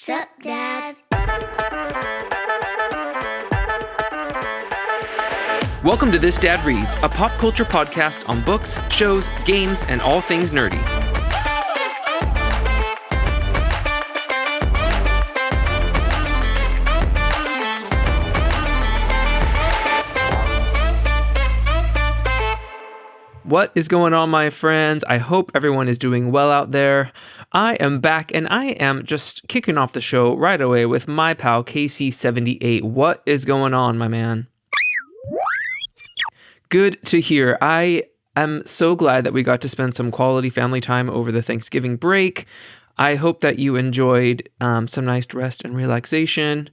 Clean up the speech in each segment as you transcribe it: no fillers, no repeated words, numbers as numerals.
Sup, Dad? Welcome to This Dad Reads, a pop culture podcast on books, shows, games, and all things nerdy. What is going on, my friends? I hope everyone is doing well out there. I am back, and I am just kicking off the show right away with my pal KC78. What is going on, my man? Good to hear. I am so glad that we got to spend some quality family time over the Thanksgiving break. I hope that you enjoyed some nice rest and relaxation.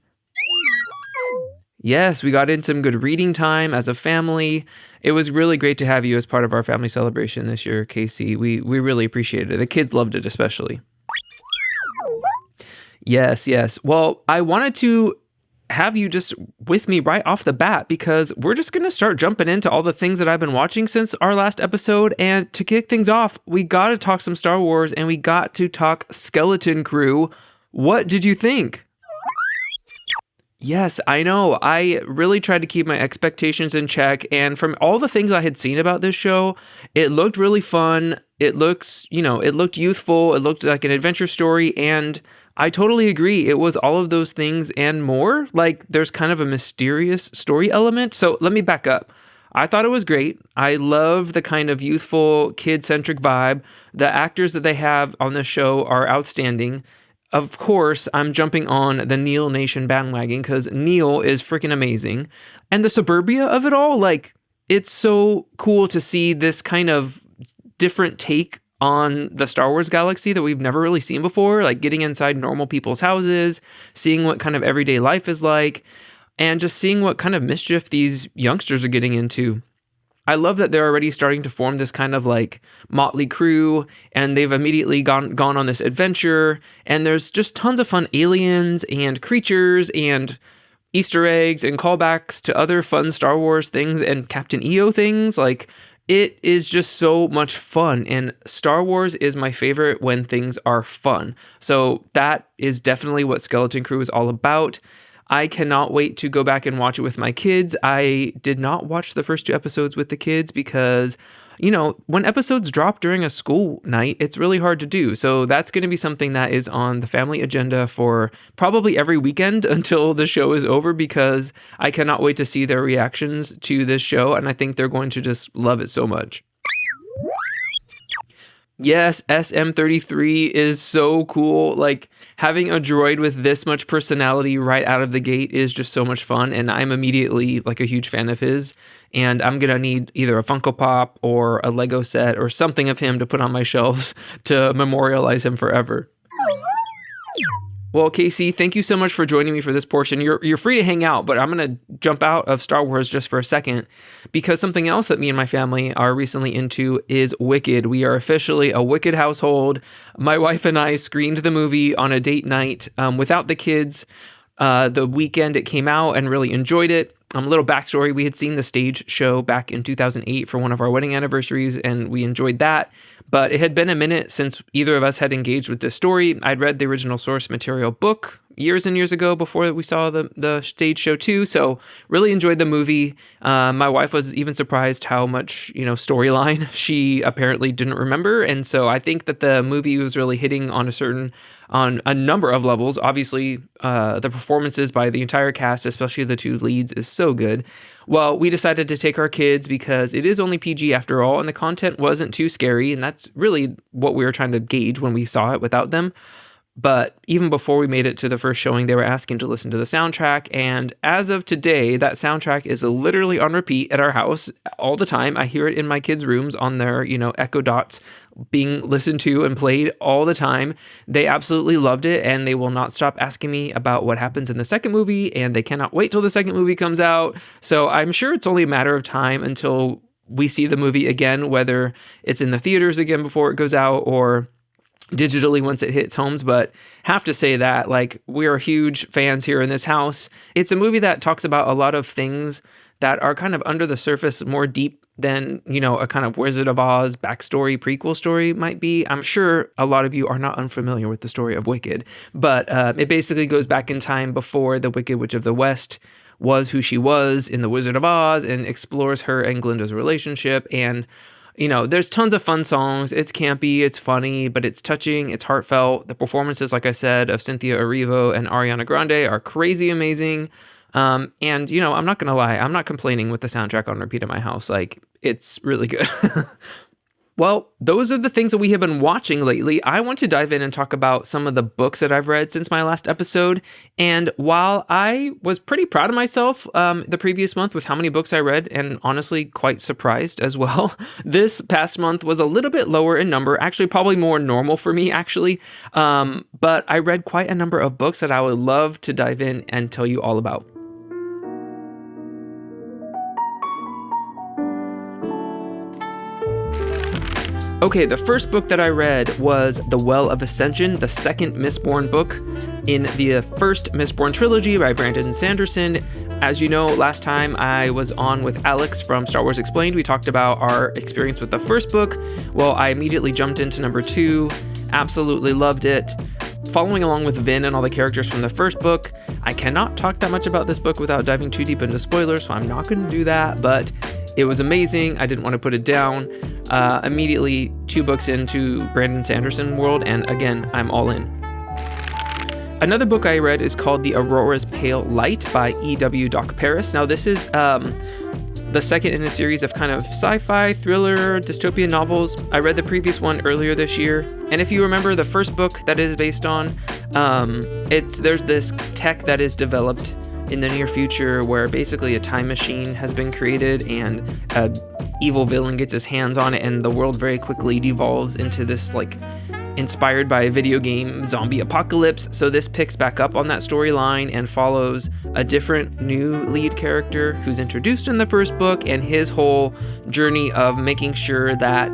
Yes, we got in some good reading time as a family. It was really great to have you as part of our family celebration this year, Casey. We really appreciated it. The kids loved it especially. Yes. Well, I wanted to have you just with me right off the bat because we're just going to start jumping into all the things that I've been watching since our last episode. And to kick things off, we got to talk some Star Wars and we got to talk Skeleton Crew. What did you think? Yes, I know. I really tried to keep my expectations in check. And from all the things I had seen about this show, it looked really fun. It looked youthful. It looked like an adventure story. And I totally agree. It was all of those things and more. Like, there's kind of a mysterious story element. So let me back up. I thought it was great. I love the kind of youthful, kid-centric vibe. The actors that they have on this show are outstanding. Of course, I'm jumping on the Neil Nation bandwagon because Neil is freaking amazing. And the suburbia of it all, like, it's so cool to see this kind of different take on the Star Wars galaxy that we've never really seen before, like getting inside normal people's houses, seeing what kind of everyday life is like, and just seeing what kind of mischief these youngsters are getting into. I love that they're already starting to form this kind of like motley crew, and they've immediately gone on this adventure, and there's just tons of fun aliens and creatures and Easter eggs and callbacks to other fun Star Wars things and Captain EO things. Like, it is just so much fun, and Star Wars is my favorite when things are fun. So that is definitely what Skeleton Crew is all about. I cannot wait to go back and watch it with my kids. I did not watch the first 2 episodes with the kids because, when episodes drop during a school night, it's really hard to do. So that's going to be something that is on the family agenda for probably every weekend until the show is over, because I cannot wait to see their reactions to this show. And I think they're going to just love it so much. Yes, SM33 is so cool. Like, having a droid with this much personality right out of the gate is just so much fun, and I'm immediately like a huge fan of his, and I'm gonna need either a Funko Pop or a Lego set or something of him to put on my shelves to memorialize him forever. Well, Casey, thank you so much for joining me for this portion. You're free to hang out, but I'm going to jump out of Star Wars just for a second, because something else that me and my family are recently into is Wicked. We are officially a Wicked household. My wife and I screened the movie on a date night without the kids the weekend it came out and really enjoyed it. A little backstory, we had seen the stage show back in 2008 for one of our wedding anniversaries, and we enjoyed that. But it had been a minute since either of us had engaged with this story. I'd read the original source material book years and years ago before we saw the stage show too, so really enjoyed the movie. My wife was even surprised how much storyline she apparently didn't remember, and so I think that the movie was really hitting on a number of levels. Obviously, the performances by the entire cast, especially the 2 leads, is so good. Well, we decided to take our kids because it is only PG after all, and the content wasn't too scary, and that's really what we were trying to gauge when we saw it without them. But even before we made it to the first showing, they were asking to listen to the soundtrack. And as of today, that soundtrack is literally on repeat at our house all the time. I hear it in my kids' rooms on their, Echo Dots being listened to and played all the time. They absolutely loved it, and they will not stop asking me about what happens in the second movie, and they cannot wait till the second movie comes out. So I'm sure it's only a matter of time until we see the movie again, whether it's in the theaters again before it goes out or digitally once it hits homes. But have to say that, like, we are huge fans here in this house. It's a movie that talks about a lot of things that are kind of under the surface, more deep than, a kind of Wizard of Oz backstory, prequel story might be. I'm sure a lot of you are not unfamiliar with the story of Wicked, but it basically goes back in time before the Wicked Witch of the West was who she was in the Wizard of Oz, and explores her and Glinda's relationship. And there's tons of fun songs. It's campy, it's funny, but it's touching, it's heartfelt. The performances, like I said, of Cynthia Erivo and Ariana Grande are crazy amazing. And I'm not gonna lie, I'm not complaining with the soundtrack on repeat at my house. Like, it's really good. Well, those are the things that we have been watching lately. I want to dive in and talk about some of the books that I've read since my last episode. And while I was pretty proud of myself the previous month with how many books I read, and honestly quite surprised as well, this past month was a little bit lower in number, actually probably more normal for me, actually. But I read quite a number of books that I would love to dive in and tell you all about. Okay, the first book that I read was The Well of Ascension, the second Mistborn book in the first Mistborn trilogy by Brandon Sanderson. As you know, last time I was on with Alex from Star Wars Explained, we talked about our experience with the first book. Well, I immediately jumped into number 2, absolutely loved it. Following along with Vin and all the characters from the first book, I cannot talk that much about this book without diving too deep into spoilers, so I'm not going to do that, but it was amazing. I didn't want to put it down. Immediately 2 books into Brandon Sanderson world, and again, I'm all in. Another book I read is called The Aurora's Pale Light by E.W. Doc Paris. Now, this is the second in a series of kind of sci-fi, thriller, dystopian novels. I read the previous one earlier this year, and if you remember the first book that is based on, there's this tech that is developed in the near future where basically a time machine has been created and an evil villain gets his hands on it, and the world very quickly devolves into this inspired by a video game zombie apocalypse. So this picks back up on that storyline and follows a different new lead character who's introduced in the first book, and his whole journey of making sure that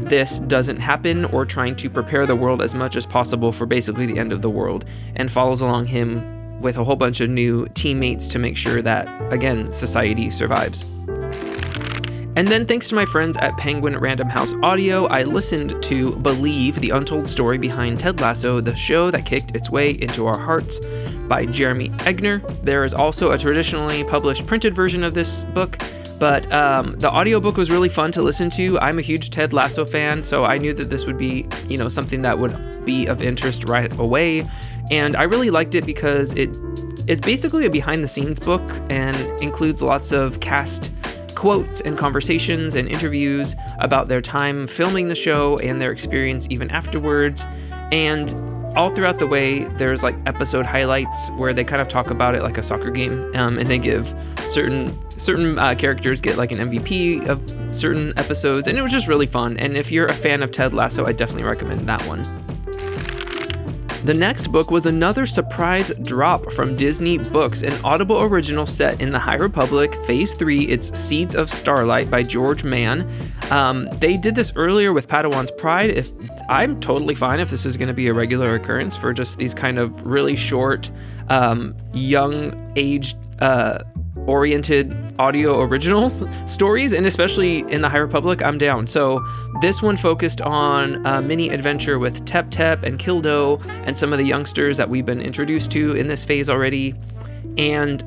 this doesn't happen, or trying to prepare the world as much as possible for basically the end of the world, and follows along him with a whole bunch of new teammates to make sure that, again, society survives. And then thanks to my friends at Penguin Random House Audio, I listened to Believe, the untold story behind Ted Lasso, the show that kicked its way into our hearts, by Jeremy Egner. There is also a traditionally published printed version of this book, but the audiobook was really fun to listen to. I'm a huge Ted Lasso fan, so I knew that this would be, something that would be of interest right away. And I really liked it because it is basically a behind-the-scenes book and includes lots of cast quotes and conversations and interviews about their time filming the show and their experience even afterwards. And all throughout the way, there's episode highlights where they kind of talk about it like a soccer game, and they give certain characters get an MVP of certain episodes, and it was just really fun. And if you're a fan of Ted Lasso, I definitely recommend that one. The next book was another surprise drop from Disney Books, an Audible original set in the High Republic, Phase 3. It's Seeds of Starlight by George Mann. They did this earlier with Padawan's Pride. I'm totally fine if this is going to be a regular occurrence for just these kind of really short, young age oriented audio original stories, and especially in the High Republic, I'm down. So this one focused on a mini adventure with Tep Tep and Kildo and some of the youngsters that we've been introduced to in this phase already. And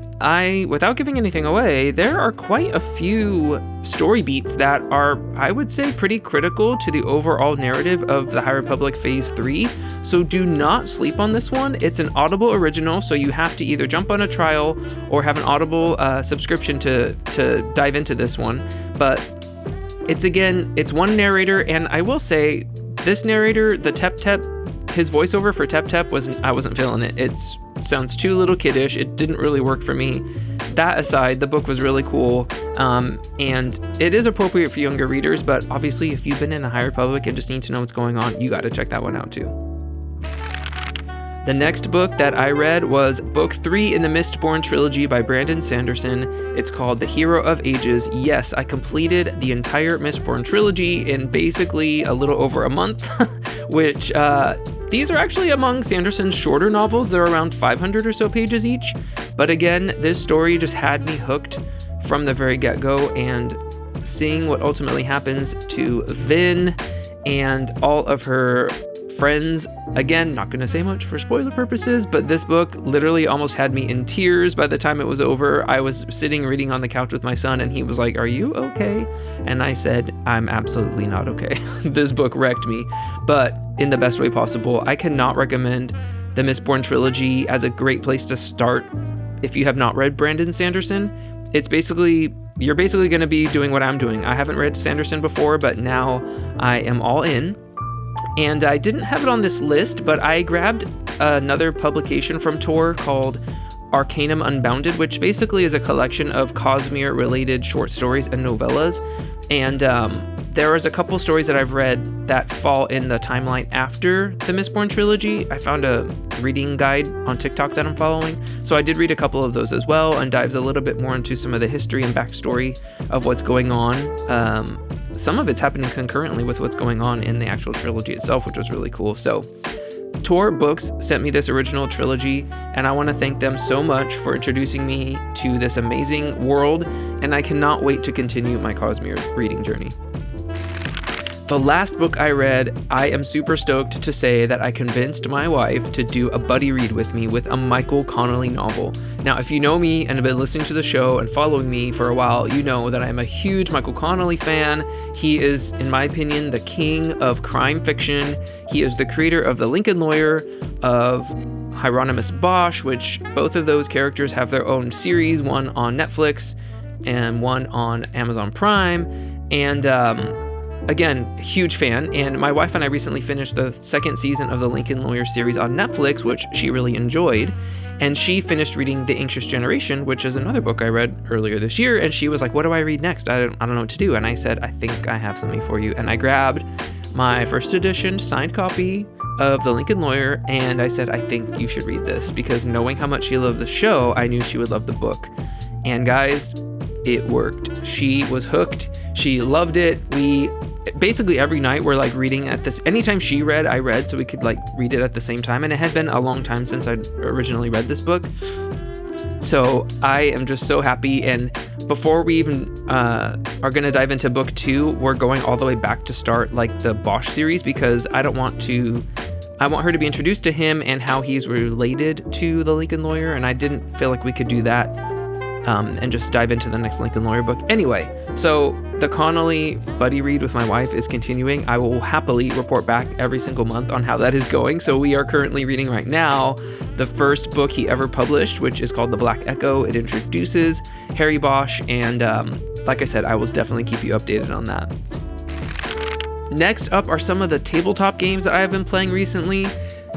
without giving anything away, there are quite a few story beats that are, I would say, pretty critical to the overall narrative of the High Republic Phase 3. So do not sleep on this one. It's an Audible original, so you have to either jump on a trial or have an Audible subscription to dive into this one. But it's one narrator, and I will say, this narrator, the Tep Tep, his voiceover for Tep Tep I wasn't feeling it. It sounds too little kiddish. It didn't really work for me. That aside, the book was really cool, and it is appropriate for younger readers, but obviously if you've been in the High Republic and just need to know what's going on, you got to check that one out too. The next book that I read was Book 3 in the Mistborn trilogy by Brandon Sanderson. It's called The Hero of Ages. Yes, I completed the entire Mistborn trilogy in basically a little over a month, which these are actually among Sanderson's shorter novels. They're around 500 or so pages each. But again, this story just had me hooked from the very get-go, and seeing what ultimately happens to Vin and all of her friends. Again, not going to say much for spoiler purposes, but this book literally almost had me in tears by the time it was over. I was sitting reading on the couch with my son, and he was like, "Are you okay?" And I said, "I'm absolutely not okay." This book wrecked me, but in the best way possible. I cannot recommend the Mistborn trilogy as a great place to start if you have not read Brandon Sanderson. You're basically going to be doing what I'm doing. I haven't read Sanderson before, but now I am all in. And I didn't have it on this list, but I grabbed another publication from Tor called Arcanum Unbounded, which basically is a collection of Cosmere-related short stories and novellas. And there is a couple stories that I've read that fall in the timeline after the Mistborn trilogy. I found a reading guide on TikTok that I'm following, so I did read a couple of those as well, and dives a little bit more into some of the history and backstory of what's going on. Some of it's happening concurrently with what's going on in the actual trilogy itself, which was really cool. So Tor Books sent me this original trilogy, and I want to thank them so much for introducing me to this amazing world, and I cannot wait to continue my Cosmere reading journey. The last book I read, I am super stoked to say that I convinced my wife to do a buddy read with me with a Michael Connelly novel. Now, if you know me and have been listening to the show and following me for a while, you know that I'm a huge Michael Connelly fan. He is, in my opinion, the king of crime fiction. He is the creator of The Lincoln Lawyer, of Hieronymus Bosch, which both of those characters have their own series, one on Netflix and one on Amazon Prime. And again, huge fan, and my wife and I recently finished the second season of the Lincoln Lawyer series on Netflix, which she really enjoyed, and she finished reading The Anxious Generation, which is another book I read earlier this year, and she was like, "What do I read next? I don't know what to do." And I said, "I think I have something for you," and I grabbed my first edition signed copy of The Lincoln Lawyer, and I said, "I think you should read this," because knowing how much she loved the show, I knew she would love the book. And guys, it worked. She was hooked. She loved it. We basically every night we're like reading at this. Anytime she read, I read, so we could like read it at the same time. And it had been a long time since I'd originally read this book. So I am just so happy. And before we even are going to dive into book 2, we're going all the way back to start like the Bosch series, because I want her to be introduced to him and how he's related to the Lincoln Lawyer. And I didn't feel like we could do that and just dive into the next Lincoln Lawyer book. Anyway, so the Connelly buddy read with my wife is continuing. I will happily report back every single month on how that is going. So we are currently reading right now the first book he ever published, which is called The Black Echo. It introduces Harry Bosch, and like I said, I will definitely keep you updated on that. Next up are some of the tabletop games that I have been playing recently.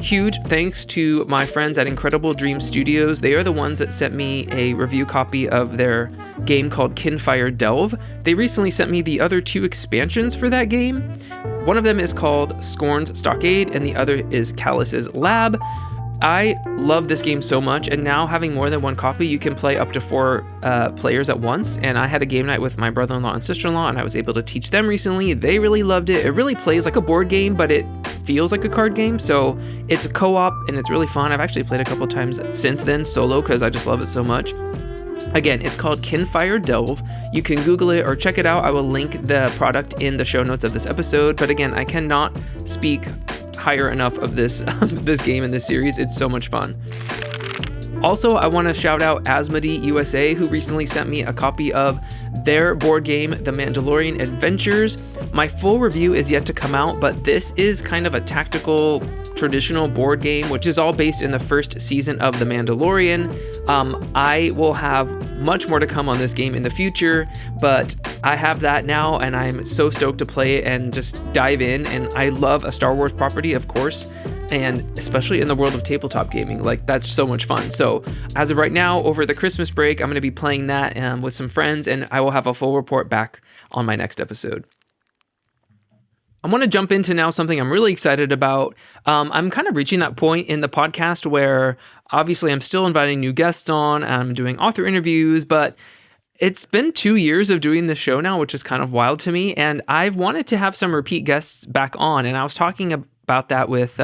Huge thanks to my friends at Incredible Dream Studios. They are the ones that sent me a review copy of their game called Kinfire Delve. They recently sent me the other 2 expansions for that game. One of them is called Scorn's Stockade, and the other is Callus's Lab. I love this game so much, and now having more than one copy, you can play up to 4 players at once. And I had a game night with my brother-in-law and sister-in-law, and I was able to teach them recently. They really loved it. It really plays like a board game, but it feels like a card game. So it's a co-op, and it's really fun. I've actually played a couple times since then solo, because I just love it so much. Again, it's called Kinfire Delve. You can Google it or check it out. I will link the product in the show notes of this episode. But again, I cannot speak higher enough of this game in this series. It's so much fun. Also, I want to shout out Asmodee USA, who recently sent me a copy of their board game, The Mandalorian Adventures. My full review is yet to come out, but this is kind of a tactical, traditional board game, which is all based in the first season of The Mandalorian. I will have much more to come on this game in the future, but I have that now, and I'm so stoked to play it and just dive in. And I love a Star Wars property, of course, and especially in the world of tabletop gaming. Like, that's so much fun. So as of right now, over the Christmas break, I'm going to be playing that with some friends, and I will have a full report back on my next episode. I want to jump into now something I'm really excited about. I'm kind of reaching that point in the podcast where obviously I'm still inviting new guests on, and I'm doing author interviews, but it's been 2 years of doing this show now, which is kind of wild to me. And I've wanted to have some repeat guests back on. And I was talking about that with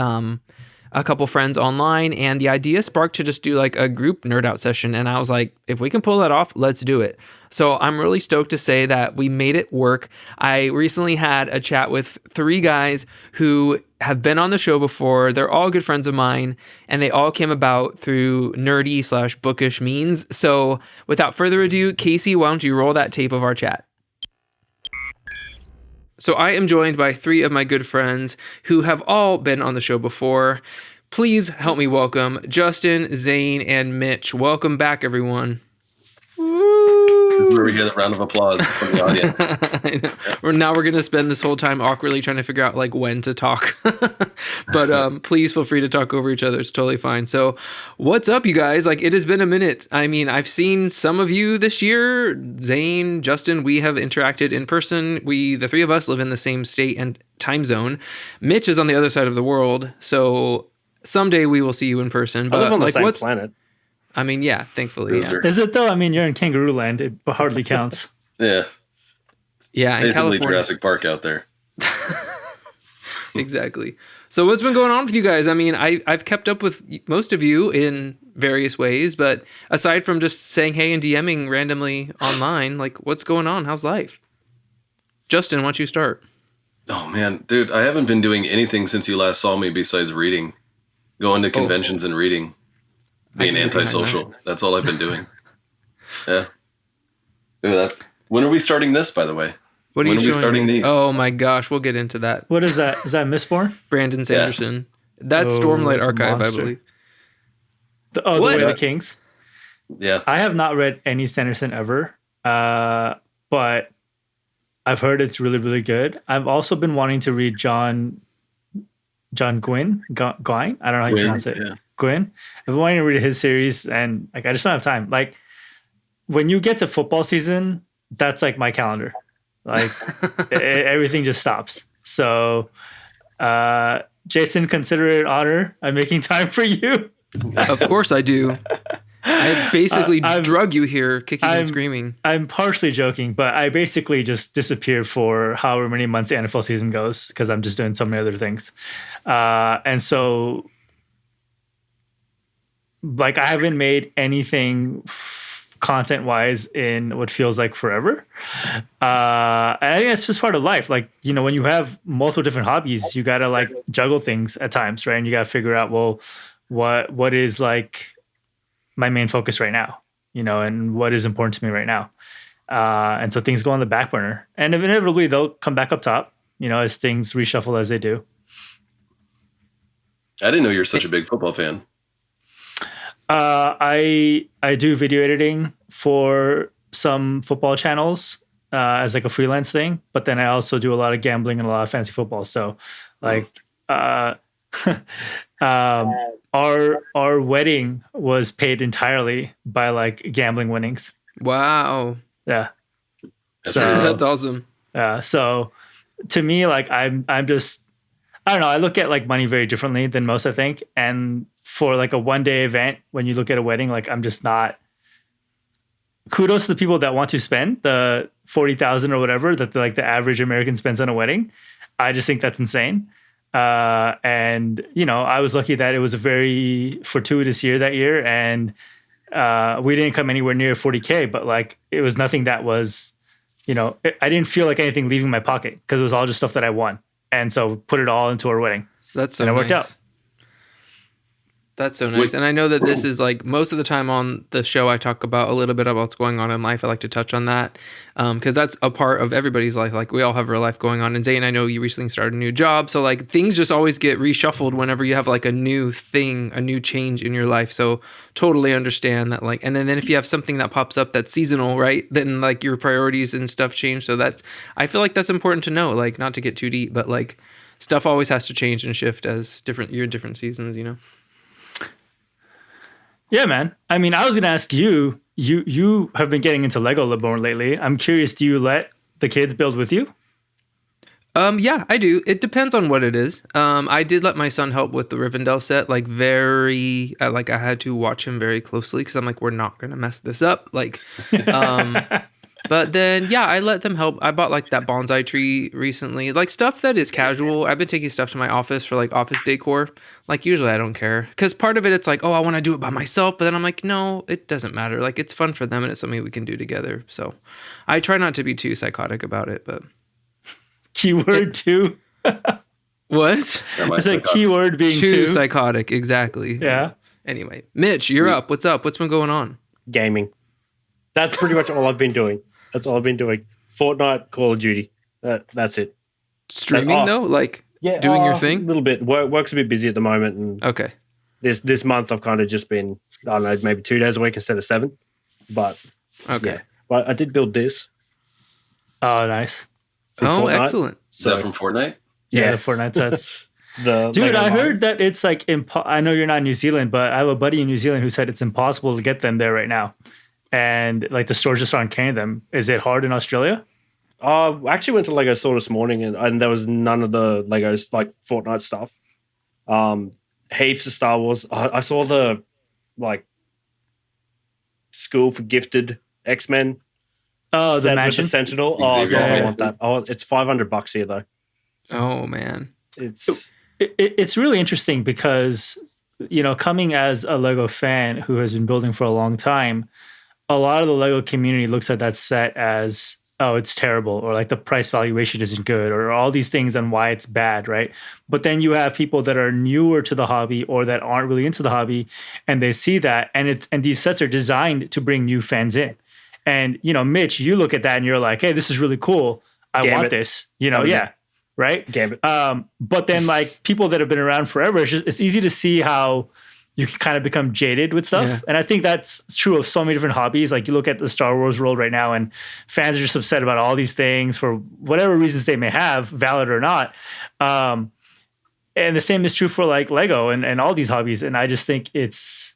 a couple friends online, and the idea sparked to just do like a group nerd out session. And I was like, if we can pull that off, let's do it. So I'm really stoked to say that we made it work. I recently had a chat with 3 guys who have been on the show before. They're all good friends of mine, and they all came about through nerdy/bookish means. So without further ado, Casey, why don't you roll that tape of our chat? So I am joined by 3 of my good friends who have all been on the show before. Please help me welcome Justin, Zain, and Mitch. Welcome back, everyone. This is where we get a round of applause from the audience. I know. Now we're going to spend this whole time awkwardly trying to figure out like when to talk. But please feel free to talk over each other. It's totally fine. So what's up, you guys? Like, it has been a minute. I mean, I've seen some of you this year. Zain, Justin, we have interacted in person. The 3 of us live in the same state and time zone. Mitch is on the other side of the world. So someday we will see you in person. But I live on the like, same planet. I mean, yeah, thankfully. Yeah. Is it though? I mean, you're in Kangaroo Land. It hardly counts. Yeah. Yeah, in Basically California. Jurassic Park out there. Exactly. So what's been going on with you guys? I mean, I've kept up with most of you in various ways, but aside from just saying hey and DMing randomly online, like, what's going on? How's life? Justin, why don't you start? Oh, man. Dude, I haven't been doing anything since you last saw me besides reading. Going to conventions and reading. Being antisocial. That's all I've been doing. Yeah. Dude, when are we starting this, by the way? What are you showing starting me? these? Oh my gosh, we'll get into that. What is that? Is that Mistborn? Brandon Sanderson. That's Stormlight that's a Archive, I monster. believe. The Way of the Kings. Yeah. I have not read any Sanderson ever, but I've heard it's really, really good. I've also been wanting to read John Gwynne. Gwynne? I don't know how you pronounce it. Yeah. Gwynne. I've been wanting to read his series, and like I just don't have time. Like when you get to football season, that's like my calendar. Like everything just stops. So, Jason, consider it an honor. I'm making time for you. Of course I do. I basically drug you here, kicking and screaming. I'm partially joking, but I basically just disappeared for however many months the NFL season goes because I'm just doing so many other things. And so, like, I haven't made anything content-wise in what feels like forever. And I think that's just part of life. Like, you know, when you have multiple different hobbies, you got to, like, juggle things at times, right? And you got to figure out, well, what is, like, my main focus right now, you know, and what is important to me right now. And so things go on the back burner. And inevitably, they'll come back up top, you know, as things reshuffle as they do. I didn't know you were such a big football fan. I do video editing for some football channels as like a freelance thing, but then I also do a lot of gambling and a lot of fantasy football. So, like, our wedding was paid entirely by like gambling winnings. Wow. Yeah. That's awesome. So to me, like I'm just, I don't know. I look at like money very differently than most, I think. And for like a 1-day event, when you look at a wedding, like I'm just not. Kudos to the people that want to spend the $40,000 or whatever that the average American spends on a wedding. I just think that's insane. And you know, I was lucky that it was a very fortuitous year that year, and we didn't come anywhere near 40K, but like it was nothing that was, you know, I didn't feel like anything leaving my pocket because it was all just stuff that I won. And so put it all into our wedding. That's so and it nice. worked out. That's so nice. And I know that this is like most of the time on the show, I talk about a little bit about what's going on in life. I like to touch on that because that's a part of everybody's life. Like we all have real life going on. And Zain, I know you recently started a new job. So like things just always get reshuffled whenever you have like a new thing, a new change in your life. So totally understand that. Like, and then if you have something that pops up that's seasonal, right, then like your priorities and stuff change. So I feel like that's important to know, like not to get too deep, but like stuff always has to change and shift as you're in different seasons, you know? Yeah, man. I mean, I was going to ask you, you have been getting into Lego a little more lately. I'm curious, do you let the kids build with you? Yeah, I do. It depends on what it is. I did let my son help with the Rivendell set, like I had to watch him very closely because I'm like, we're not going to mess this up. Like, But then, yeah, I let them help. I bought like that bonsai tree recently, like stuff that is casual. I've been taking stuff to my office for like office decor. Like usually I don't care because part of it, it's like, oh, I want to do it by myself. But then I'm like, no, it doesn't matter. Like it's fun for them and it's something we can do together. So I try not to be too psychotic about it, but. Keyword too. What? It's a keyword being too psychotic. Exactly. Yeah. Anyway, Mitch, you're up. What's up? What's been going on? Gaming. That's pretty much all I've been doing. Fortnite, Call of Duty. That's it. Streaming though, like doing your thing. A little bit. Work's a bit busy at the moment, and okay. This month I've kind of just been, I don't know, maybe 2 days a week instead of 7. But okay. Yeah. But I did build this. Oh, nice. Fortnite. Excellent. Is that from Fortnite? Yeah, the Fortnite sets. Dude, I heard that it's like I know you're not in New Zealand, but I have a buddy in New Zealand who said it's impossible to get them there right now. And like the stores just aren't carrying them. Is it hard in Australia? I actually went to Lego store this morning and there was none of the Legos like Fortnite stuff. Heaps of Star Wars. I saw the like School for Gifted X-Men. Oh, the mansion, with the Sentinel. Oh, Xavier, I want that. Oh, it's $500 here though. Oh man, it's really interesting because coming as a Lego fan who has been building for a long time, a lot of the Lego community looks at that set as, oh, it's terrible, or like the price valuation isn't good, or all these things on why it's bad, right? But then you have people that are newer to the hobby or that aren't really into the hobby, and they see that, and these sets are designed to bring new fans in. And Mitch, you look at that and you're like, hey, this is really cool. I want this. Yeah, right. Gambit. But then like people that have been around forever, it's easy to see how you can kind of become jaded with stuff. Yeah. And I think that's true of so many different hobbies. Like you look at the Star Wars world right now and fans are just upset about all these things for whatever reasons they may have, valid or not. And the same is true for like Lego and all these hobbies. And I just think it's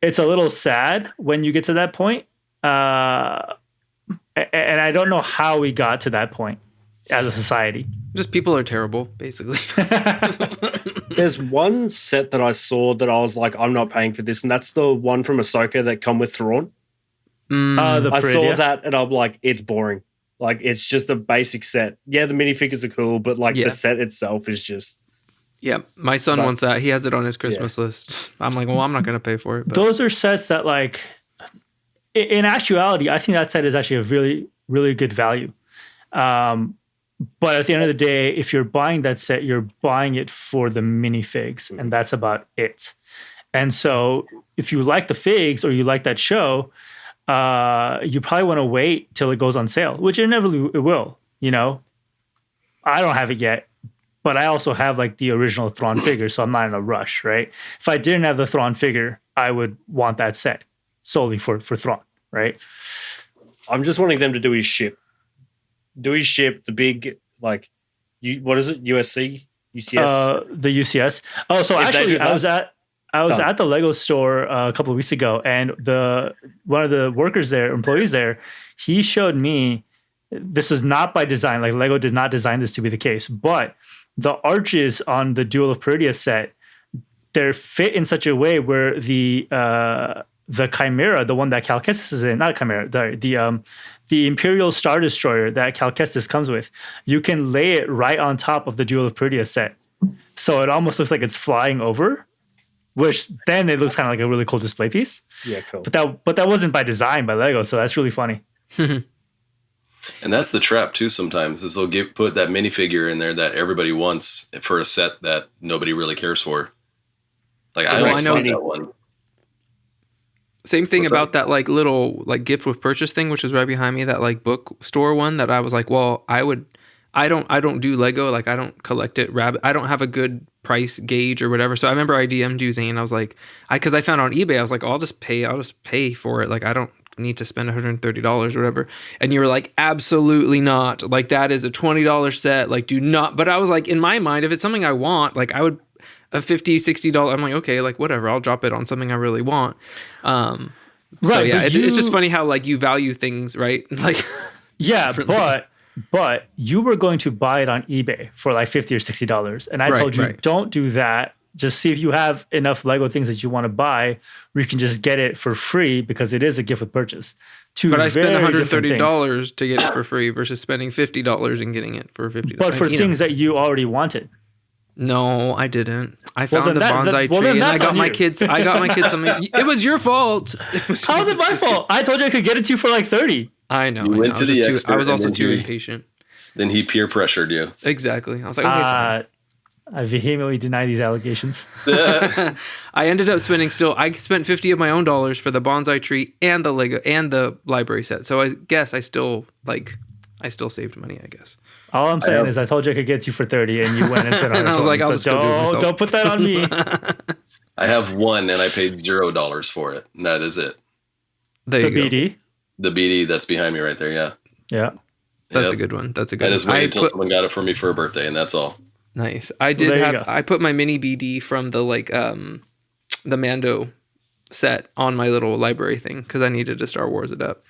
a little sad when you get to that point. And I don't know how we got to that point as a society. Just people are terrible, basically. There's one set that I saw that I was like, I'm not paying for this, and that's the one from Ahsoka that come with Thrawn. I saw that and I'm like, it's boring. Like it's just a basic set. Yeah, the minifigures are cool, but like the set itself is just. Yeah, my son wants that. He has it on his Christmas list. I'm like, well, I'm not going to pay for it. But. Those are sets that like, in actuality, I think that set is actually a really, really good value. But at the end of the day, if you're buying that set, you're buying it for the minifigs, and that's about it. And so if you like the figs or you like that show, you probably want to wait till it goes on sale, which inevitably it will. I don't have it yet, but I also have like the original Thrawn figure, so I'm not in a rush, right? If I didn't have the Thrawn figure, I would want that set solely for Thrawn, right? I'm just wanting them to do his ship. The big, like, what is it? USC? UCS? The UCS. Oh, so actually, I was at the Lego store a couple of weeks ago, and one of the employees there, he showed me, this is not by design, like Lego did not design this to be the case, but the arches on the Duel of Peridia set, they're fit in such a way where the Chimera, the one that Cal Kestis is in, not Chimera, the Imperial Star Destroyer that Cal Kestis comes with, you can lay it right on top of the Duel of Peridia set. So it almost looks like it's flying over, which then it looks kind of like a really cool display piece. Yeah, cool. But that wasn't by design by Lego, so that's really funny. And that's the trap too sometimes, is they'll put that minifigure in there that everybody wants for a set that nobody really cares for. Like I know that one. Same thing about that like little like gift with purchase thing, which is right behind me, that like bookstore one that I was like, well, I don't do Lego, like I don't collect it. I don't have a good price gauge or whatever. So I remember I DM'd you, Zane. I was like, because I found it on eBay, I was like, I'll just pay for it. Like I don't need to spend $130 or whatever. And you were like, absolutely not. Like that is a $20 set. Like do not. But I was like, in my mind, if it's something I want, like I would a $50, $60. I'm like, okay, like whatever. I'll drop it on something I really want. Right. So yeah, it's just funny how like you value things, right? Like, yeah, but you were going to buy it on eBay for like $50 or $60, and I told you don't do that just see if you have enough Lego things that you want to buy, where you can just get it for free because it is a gift with purchase. But I spent $130 to get it for free versus spending $50 and getting it for $50. But for things that you already wanted. No, I didn't. I found a bonsai tree and I got my kids. I got my kids something. It was your fault. How is it my fault? I told you I could get it to you for like 30. I know. You went to the expert. I was also too impatient. Then he peer pressured you. Exactly. I was like, okay, I vehemently deny these allegations. I ended up spending I spent $50 of my own dollars for the bonsai tree and the Lego and the library set. So I guess I still saved money, I guess. All I'm saying is I told you I could get you for 30 and you went and spent 120. And I was like, I'll just go do it myself. Don't put that on me. I have one and I paid $0 for it. And that is it. There you go. BD? The BD that's behind me right there, yeah. Yeah. That's a good one. That's a good one. I just waited until someone got it for me for a birthday, and that's all. Nice. I put my mini BD from the the Mando set on my little library thing because I needed to Star Wars it up.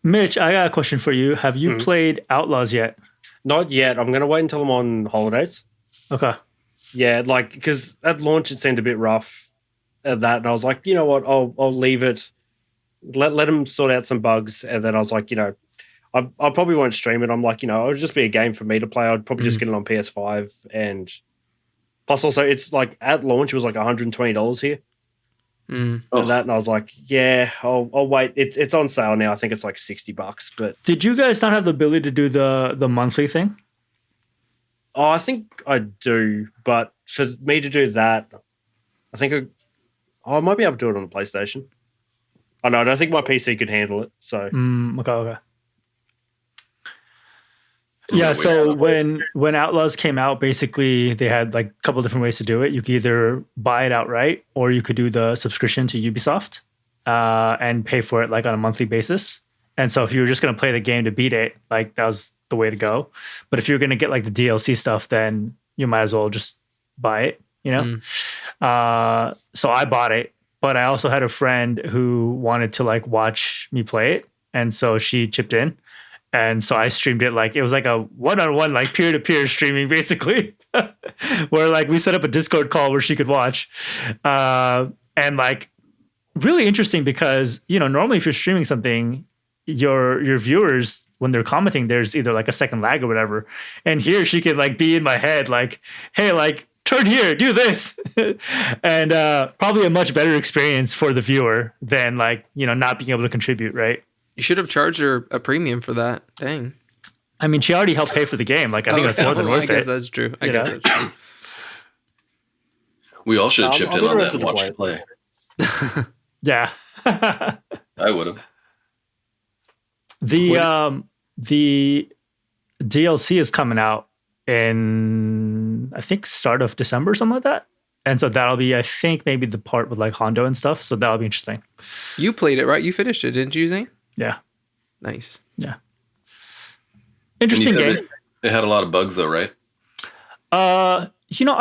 Mitch, I got a question for you. Have you played Outlaws yet? Not yet. I'm going to wait until I'm on holidays. Okay. Yeah, because at launch it seemed a bit rough at that, and I was like, you know what, I'll leave it. Let them sort out some bugs, and then I was like, I probably won't stream it. I'm like, it would just be a game for me to play. I'd probably just get it on PS5. And plus also it's like at launch, it was like $120 here. And I was like, yeah, I'll wait. It's on sale now. I think it's like $60, but. Did you guys not have the ability to do the monthly thing? Oh, I think I do. But for me to do that, I think I might be able to do it on the PlayStation. Oh, no, I don't think my PC could handle it. So. Okay. Yeah, so when Outlaws came out, basically they had like a couple different ways to do it. You could either buy it outright or you could do the subscription to Ubisoft and pay for it like on a monthly basis. And so if you were just going to play the game to beat it, like that was the way to go. But if you're going to get like the DLC stuff, then you might as well just buy it, So I bought it, but I also had a friend who wanted to like watch me play it. And so she chipped in. And so I streamed it like it was like a one-on-one, like peer-to-peer streaming, basically, where like we set up a Discord call where she could watch, and like really interesting because normally if you're streaming something, your viewers when they're commenting, there's either like a second lag or whatever, and here she could like be in my head like, hey, like turn here, do this, and probably a much better experience for the viewer than like not being able to contribute, right? You should have charged her a premium for that. Dang. I mean, she already helped pay for the game. Like, I think that's more than worth it. I guess that's true. I guess that's true. We all should have chipped in on that and watched it play. Yeah. I would have. The DLC is coming out in, I think, start of December or something like that. And so that'll be, I think, maybe the part with like Hondo and stuff. So that'll be interesting. You played it, right? You finished it, didn't you, Zane? Yeah. Nice. Yeah. Interesting game. It had a lot of bugs though, right? I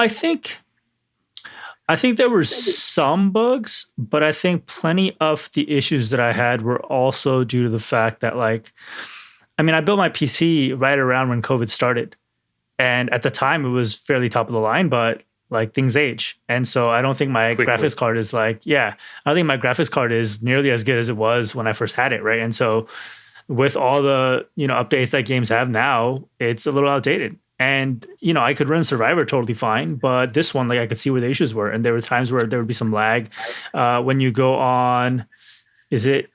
think there were some bugs, but I think plenty of the issues that I had were also due to the fact that I built my PC right around when COVID started. And at the time it was fairly top of the line, but like things age. And so I don't think my graphics card is I don't think my graphics card is nearly as good as it was when I first had it. Right. And so with all the, updates that games have now, it's a little outdated. And, I could run Survivor totally fine, but this one, I could see where the issues were. And there were times where there would be some lag. When you go on, is it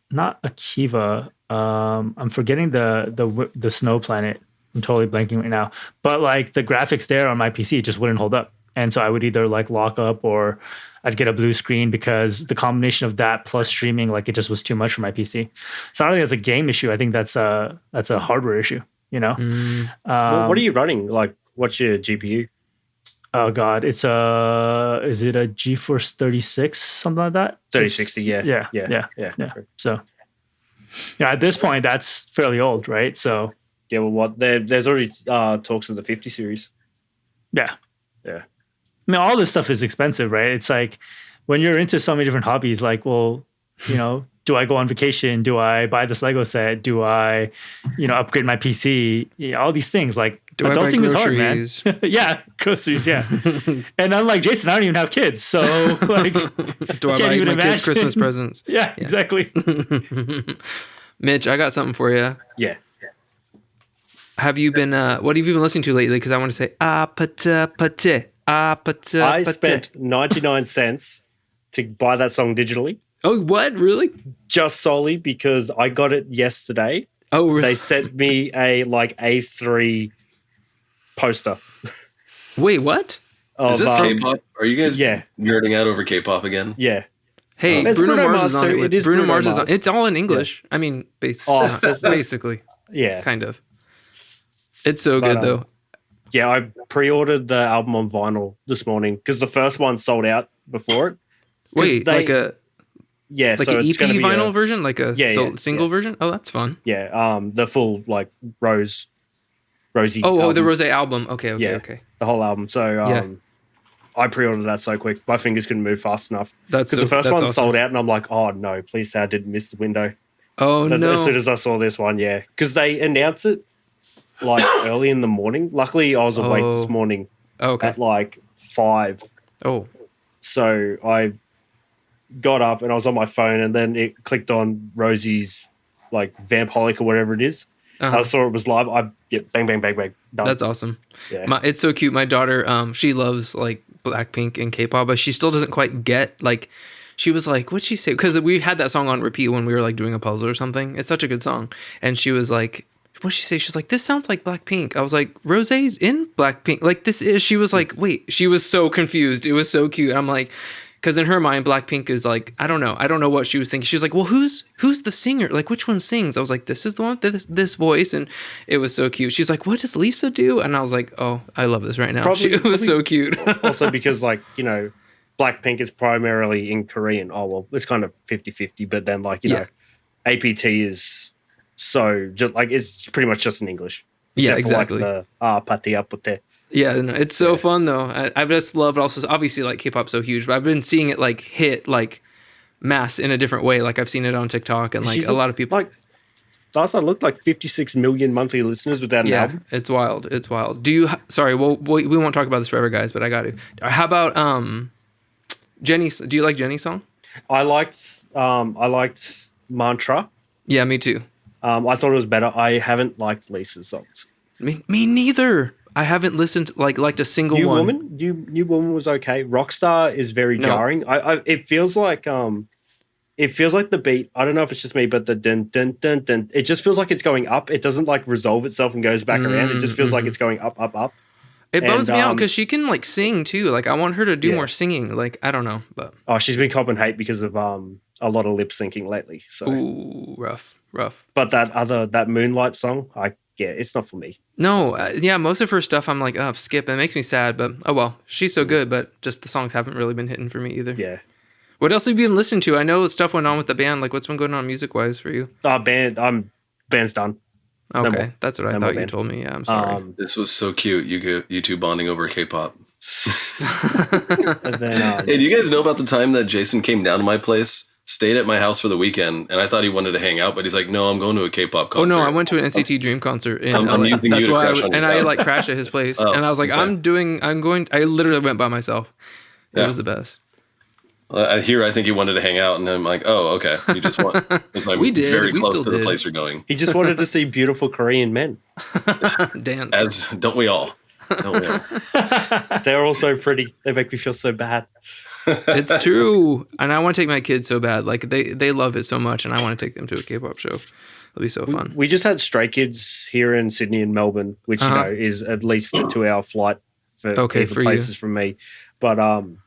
not Akiva? I'm forgetting the snow planet. I'm totally blanking right now. But the graphics there on my PC just wouldn't hold up. And so I would either lock up or I'd get a blue screen because the combination of that plus streaming, it just was too much for my PC. So I don't think that's a game issue. I think that's a hardware issue, what are you running? What's your GPU? Oh God, is it a GeForce 36, something like that? 3060, yeah. So at this point, that's fairly old, right? So yeah, well, there's already talks of the 50 series. Yeah. I mean, all this stuff is expensive, right? It's like when you're into so many different hobbies, do I go on vacation? Do I buy this Lego set? Do I, upgrade my PC? All these things. Like, do adulting is hard, man. groceries? Yeah, groceries. Yeah. And unlike Jason, I don't even have kids, so like, Do I buy my kids Christmas presents? Yeah, exactly. Mitch, I got something for you. Yeah. Have you been? What have you been listening to lately? Because I want to say I spent 99 cents to buy that song digitally. Oh, what? Really? Just solely because I got it yesterday. Oh, really? They sent me a A3 poster. Wait, what? Is this K-pop? Are you guys Yeah. nerding out over K-pop again? Yeah. Hey, It's Bruno Bruno Mars Mars is on too. it. It is Bruno Bruno Mars is on. Mars. It's all in English. I mean, basically, Yeah. kind of. It's so good though. Yeah, I pre-ordered the album on vinyl this morning because the first one sold out before it. Wait, they- like so an EP it's gonna be vinyl version, like a single yeah. version. Oh, that's fun. Yeah, the full rosy. Oh, album, the Rose album. Okay, Yeah. okay. the whole album. So I pre-ordered that so quick. My fingers couldn't move fast enough That's because the first that's one awesome. sold out, and I'm like, oh no, please say I didn't miss the window. Oh But no! as soon as I saw this one, yeah, because they announced it like early in the morning. Luckily, I was awake this morning Okay. at like 5. Oh, So I got up and I was on my phone, and then it clicked on Rosie's like Vampolic or whatever it is. I saw it was live. Bang, bang, bang, bang. Done. that's awesome. Yeah. It's so cute. My daughter, she loves like Blackpink and K-pop, but she still doesn't quite get like. She was like, "What'd she say?" Because we had that song on repeat when we were like doing a puzzle or something. It's such a good song, and she was like, "What'd she say?" She's like, "This sounds like Blackpink." I was like, "Rosé's in Blackpink." Like this is. She was like, "Wait." She was so confused. It was so cute. I'm like. Because in her mind, Blackpink is like, I don't know what she was thinking. She was like, well, who's the singer? Like, which one sings? I was like, this is the one with this voice. And it was so cute. She's like, what does Lisa do? And I was like, oh, I love this right now. It was so cute. Also because Blackpink is primarily in Korean. Oh, well, it's kind of 50-50. But then APT is so, just, like, it's pretty much just in English. Yeah, exactly. For, like, the pati apote. Yeah, no, it's so fun though. I just love also obviously like K-pop's so huge, but I've been seeing it like hit like mass in a different way. Like I've seen it on TikTok and like a lot of people. Like last I looked, like 56 million monthly listeners without an album. It's wild. It's wild. Do you? Sorry, well we won't talk about this forever, guys, but I got to. How about Jenny? Do you like Jenny's song? I liked Mantra. Yeah, me too. I thought it was better. I haven't liked Lisa's songs. Me neither. I haven't listened liked a single New one. New Woman was okay. Rockstar is very jarring. It feels like the beat. I don't know if it's just me, but the dun dun dun dun. It just feels like it's going up. It doesn't like resolve itself and goes back around. It just feels like it's going up, up, up. It bums me out because she can like sing too. Like I want her to do more singing. Like I don't know, but she's been copping hate because of a lot of lip syncing lately. So ooh, rough. But that Moonlight song, it's not for me. No, most of her stuff I'm like, oh, skip. It makes me sad, but oh well. She's so good, but just the songs haven't really been hitting for me either. Yeah. What else have you been listening to? I know stuff went on with the band. Like, what's been going on music-wise for you? Band's done. Okay, that's what I thought you told me. Yeah, I'm sorry. This was so cute. You two bonding over K-pop. And then, hey, do you guys know about the time that Jason came down to my place? Stayed at my house for the weekend, and I thought he wanted to hang out, but he's like, "No, I'm going to a K-pop concert." Oh no, I went to an NCT Dream concert in LA. I'm using That's you to why crash on your I couch. like crashed at his place, and I was like, okay. I literally went by myself. It was the best. I think he wanted to hang out, and I'm like, "Oh, okay." You just want. We did. Very We close still to the did. place you're going. he just wanted to see beautiful Korean men. Dance. As don't we all? Don't we all? They're all so pretty. They make me feel so bad. It's true, and I want to take my kids so bad. Like they love it so much, and I want to take them to a K-pop show. It'll be so fun. We just had Stray Kids here in Sydney and Melbourne, which is at least a 2-hour flight for places from me. But I'm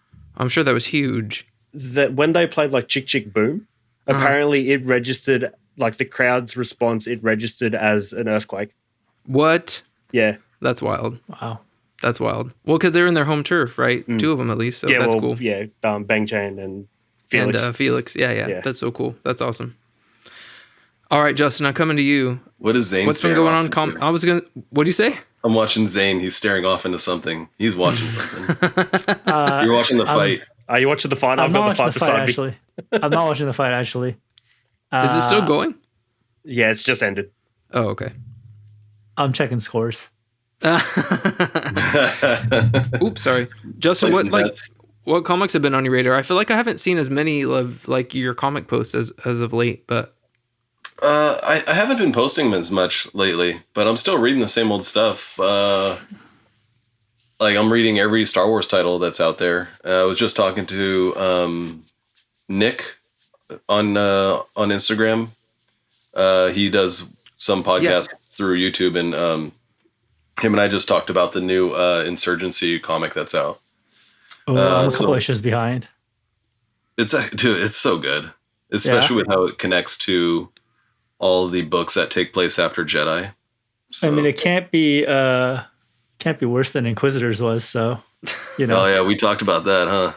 sure that was huge. That when they played like Chick Chick Boom, apparently it registered like the crowd's response. It registered as an earthquake. What? Yeah, that's wild. Wow. That's wild. Well, because they're in their home turf, right? 2 of them at least. So that's cool. Yeah, Bang Chan and Felix. And Felix. Yeah. That's so cool. That's awesome. All right, Justin, I'm coming to you. What is Zayn? What's been going on? What do you say? I'm watching Zayn. He's staring off into something. He's watching something. You're watching the fight. Are you watching the fight? I'm I've got the fight beside me. Actually, I'm not watching the fight. Actually, Is it still going? Yeah, it's just ended. Oh, okay. I'm checking scores. Oops, sorry. Justin, what comics have been on your radar? I feel like I haven't seen as many of like your comic posts as of late, but I haven't been posting them as much lately, but I'm still reading the same old stuff. Like I'm reading every Star Wars title that's out there. I was just talking to Nick on Instagram. He does some podcasts through YouTube, and him and I just talked about the new Insurgency comic that's out. Oh, I'm a couple issues behind. It's so good, especially with how it connects to all the books that take place after Jedi. So. I mean, it can't be worse than Inquisitors was. So, you know. Oh yeah, we talked about that, huh?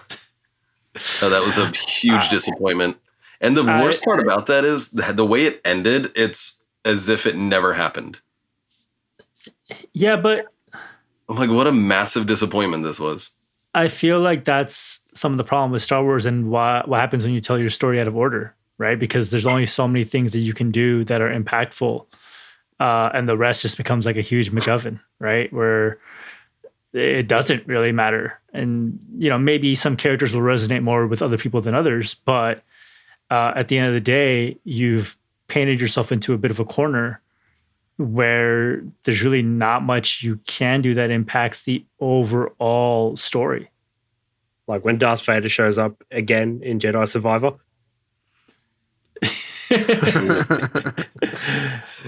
Oh, that was a huge disappointment. And the worst part about that is the way it ended. It's as if it never happened. Yeah, but I'm like, what a massive disappointment this was. I feel like that's some of the problem with Star Wars and what happens when you tell your story out of order, right? Because there's only so many things that you can do that are impactful, and the rest just becomes like a huge MacGuffin, right? Where it doesn't really matter. And, you know, maybe some characters will resonate more with other people than others, but at the end of the day, you've painted yourself into a bit of a corner where there's really not much you can do that impacts the overall story. Like when Darth Vader shows up again in Jedi Survivor.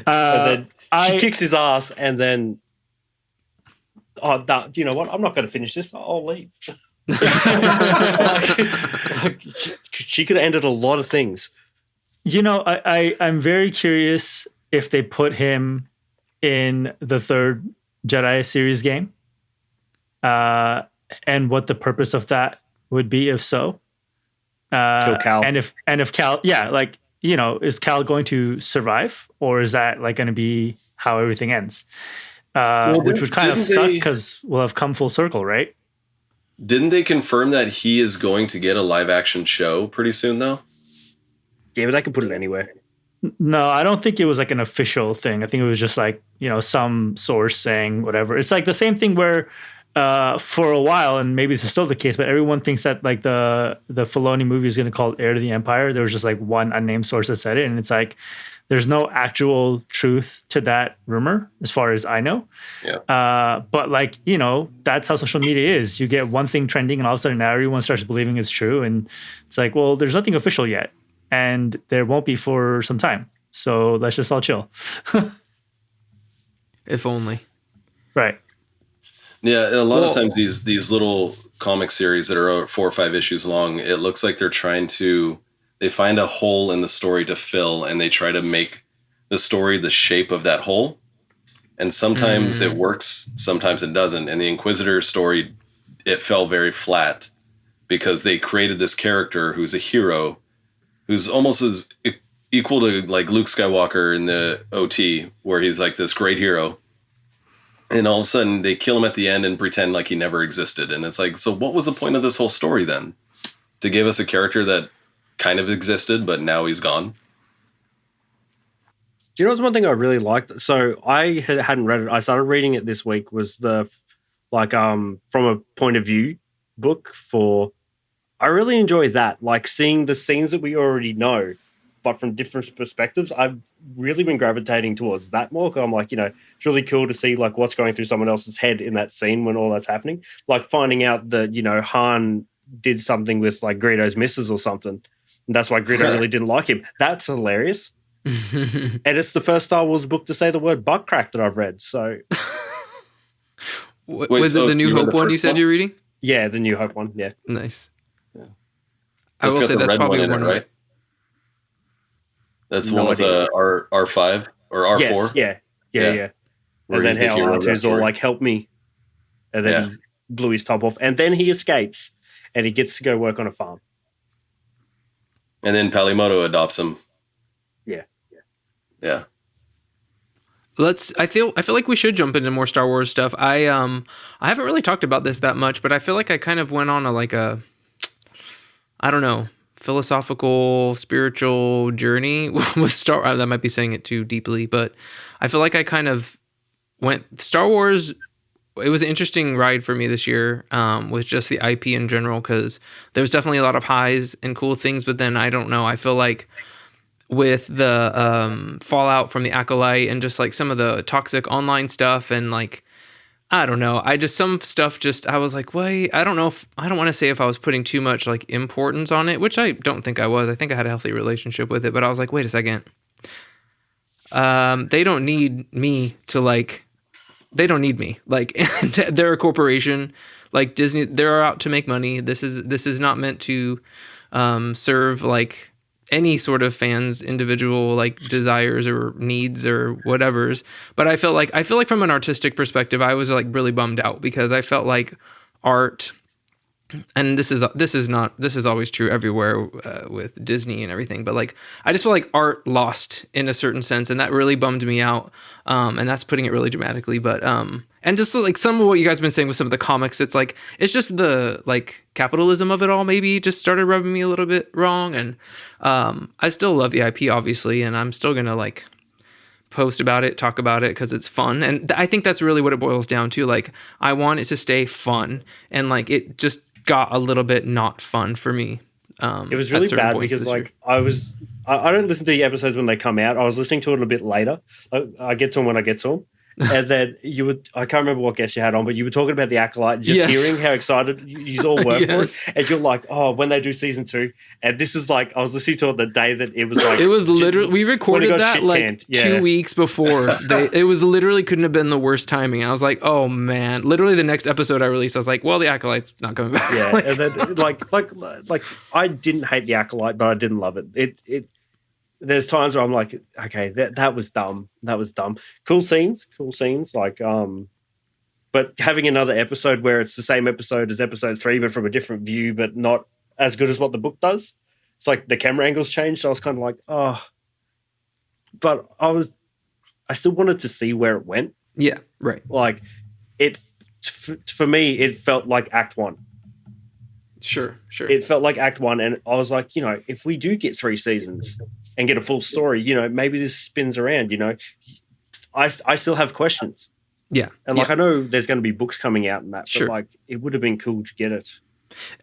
And then she kicks his ass, and then you know what? I'm not going to finish this. I'll leave. She could have ended a lot of things. You know, I'm very curious if they put him in the third Jedi series game, and what the purpose of that would be, if so. Kill Cal. And if Cal, yeah, like, you know, is Cal going to survive, or is that like going to be how everything ends? Which would kind of suck because we'll have come full circle, right? Didn't they confirm that he is going to get a live action show pretty soon, though? Yeah, but I can put it anywhere. No, I don't think it was like an official thing. I think it was just like, you know, some source saying whatever. It's like the same thing where for a while, and maybe this is still the case, but everyone thinks that like the Filoni movie is going to call Heir to the Empire. There was just like one unnamed source that said it, and it's like there's no actual truth to that rumor as far as I know. Yeah. But like, you know, that's how social media is. You get one thing trending, and all of a sudden now everyone starts believing it's true, and it's like, well, there's nothing official yet. And there won't be for some time. So let's just all chill. If only. Right. Yeah, a lot of times these little comic series that are 4 or 5 issues long, it looks like they're they find a hole in the story to fill, and they try to make the story the shape of that hole. And sometimes it works, sometimes it doesn't. And the Inquisitor story, it fell very flat because they created this character who's a hero, who's almost as equal to like Luke Skywalker in the OT, where he's like this great hero. And all of a sudden they kill him at the end and pretend like he never existed. And it's like, so what was the point of this whole story then? To give us a character that kind of existed, but now he's gone? Do you know what's one thing I really liked? So I hadn't read it. I started reading it this week, was the from a point of view book for... I really enjoy that, like seeing the scenes that we already know, but from different perspectives. I've really been gravitating towards that more. I'm like, you know, it's really cool to see like what's going through someone else's head in that scene when all that's happening. Like finding out that, you know, Han did something with like Greedo's missus or something, and that's why Greedo really didn't like him. That's hilarious. And it's the first Star Wars book to say the word butt crack that I've read. So, was it the New Hope one you said you're reading? Yeah, the New Hope one. Yeah, nice. I will say that's probably one, right? That's one with the R5 or R4. Yes, yeah. And then how R2's all like, help me. And then he blew his top off. And then he escapes and he gets to go work on a farm. And then Palimoto adopts him. Yeah. I feel like we should jump into more Star Wars stuff. I haven't really talked about this that much, but I feel like I kind of went on I don't know, philosophical, spiritual journey with Star. That might be saying it too deeply, but I feel like I kind of went Star Wars. It was an interesting ride for me this year with just the IP in general, because there was definitely a lot of highs and cool things, but then I don't know. I feel like with the fallout from the Acolyte and just like some of the toxic online stuff and like, I don't know. Some stuff I was like, wait, I don't know I don't want to say if I was putting too much like importance on it, which I don't think I was. I think I had a healthy relationship with it, but I was like, wait a second. They don't need me to like, they don't need me. Like they're a corporation like Disney. They're out to make money. This is not meant to serve like any sort of fans' individual like desires or needs or whatever's. But I feel like from an artistic perspective, I was like really bummed out because I felt like art, and this is always true everywhere with Disney and everything, but like I just feel like art lost in a certain sense, and that really bummed me out. And that's putting it really dramatically, but and just like some of what you guys have been saying with some of the comics, it's like it's just the like capitalism of it all maybe just started rubbing me a little bit wrong. And I still love the IP obviously, and I'm still gonna like post about it, talk about it because it's fun, and I think that's really what it boils down to. Like I want it to stay fun, and like it just got a little bit not fun for me. It was really bad because like I don't listen to the episodes when they come out. I was listening to it a bit later. I get to them when I get to them. And then I can't remember what guest you had on, but you were talking about the Acolyte, just hearing how excited you all were for it. And you're like, oh, when they do season 2. And this is like, I was listening to it the day that it was like. It was literally, we recorded that like 2 weeks before. It was literally couldn't have been the worst timing. I was like, oh man. Literally the next episode I released, I was like, well, the Acolyte's not coming back. Yeah. And then like I didn't hate the Acolyte, but I didn't love it. There's times where I'm like, okay, that was dumb. That was dumb. Cool scenes. Like, but having another episode where it's the same episode as episode 3, but from a different view, but not as good as what the book does. It's like the camera angles changed. So I was kind of like, oh, but I still wanted to see where it went. Yeah, right. Like for me, it felt like Act 1. Sure. It felt like Act 1, and I was like, if we do get 3 seasons and get a full story, maybe this spins around, I still have questions. Yeah. And like, I know there's going to be books coming out and that, sure. But like, it would have been cool to get it.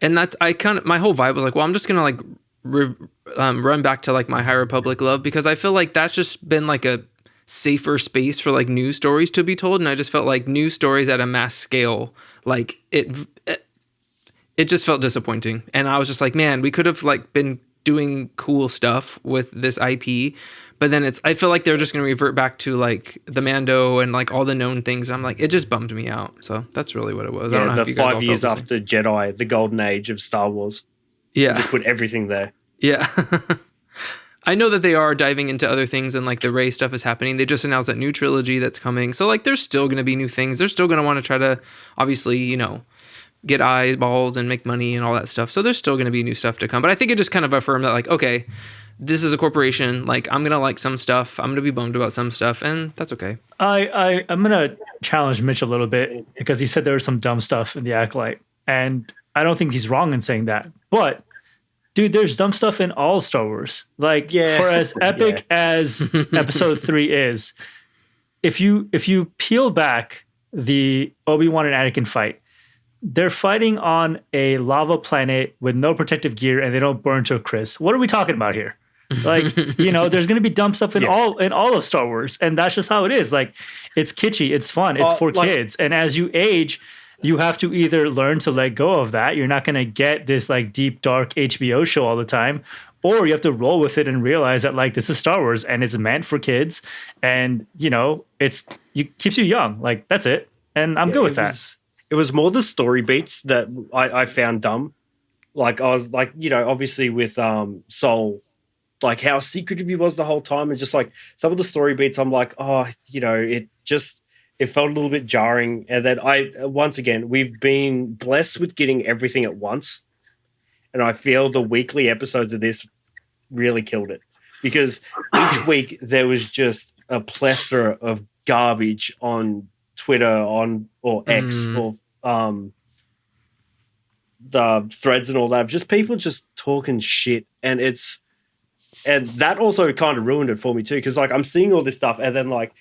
And my whole vibe was like, well, I'm just going to like run back to like my High Republic love, because I feel like that's just been like a safer space for like news stories to be told. And I just felt like news stories at a mass scale, like it just felt disappointing. And I was just like, man, we could have like been doing cool stuff with this IP, but then I feel like they're just going to revert back to like the Mando and like all the known things. I'm like, it just bummed me out. So that's really what it was. Yeah, I don't know the 5 years after Jedi, the golden age of Star Wars. Yeah. Just put everything there. Yeah. I know that they are diving into other things, and like the Rey stuff is happening. They just announced that new trilogy that's coming. So like there's still going to be new things. They're still going to want to try to obviously, get eyeballs and make money and all that stuff. So there's still going to be new stuff to come. But I think it just kind of affirmed that like, okay, this is a corporation. Like I'm going to like some stuff. I'm going to be bummed about some stuff, and that's okay. I'm going to challenge Mitch a little bit, because he said there was some dumb stuff in the Acolyte. And I don't think he's wrong in saying that. But dude, there's dumb stuff in all Star Wars. Like for as epic as episode 3 is, if you peel back the Obi-Wan and Anakin fight, they're fighting on a lava planet with no protective gear, and they don't burn to a crisp. What are we talking about here? Like, there's going to be dumb stuff in all of Star Wars, and that's just how it is. Like, it's kitschy, it's fun, it's for kids, and as you age, you have to either learn to let go of that. You're not going to get this like deep, dark HBO show all the time, or you have to roll with it and realize that like this is Star Wars and it's meant for kids, and it keeps you young. Like that's it, and I'm good with that. It was more the story beats that I found dumb. Like I was like, obviously with Soul, like how secretive he was the whole time, and just like some of the story beats, I'm like, it felt a little bit jarring. And then once again, we've been blessed with getting everything at once, and I feel the weekly episodes of this really killed it, because each week there was just a plethora of garbage on Twitter or X or the threads and all that, just people just talking shit, and that also kind of ruined it for me too, because like I'm seeing all this stuff, and then like,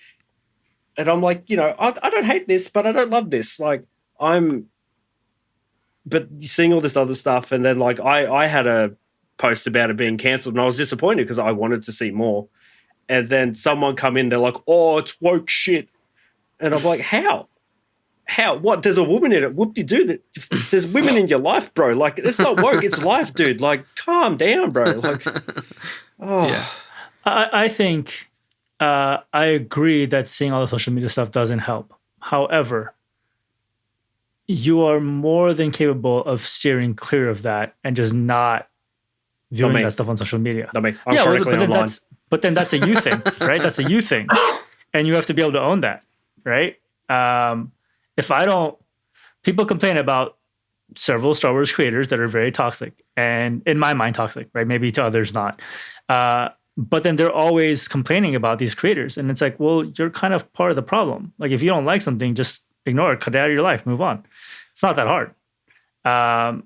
and I'm like, you know, I don't hate this, but I don't love this. Like but seeing all this other stuff, and then like I had a post about it being cancelled, and I was disappointed because I wanted to see more. And then someone come in, they're like, "Oh, it's woke shit," and I'm like, "How? What? There's a woman in it. Whoop-de-doo. There's women in your life, bro. Like, it's not woke. It's life, dude. Like, calm down, bro." Like, oh, Yeah. I think I agree that seeing all the social media stuff doesn't help. However, you are more than capable of steering clear of that and just not viewing that stuff on social media. I'm chronically online. But then that's a you thing, right? That's a you thing. And you have to be able to own that, right? People complain about several Star Wars creators that are very toxic, and in my mind, toxic, right? Maybe to others not. But then they're always complaining about these creators. And it's like, well, you're kind of part of the problem. Like, if you don't like something, just ignore it, cut it out of your life, move on. It's not that hard. I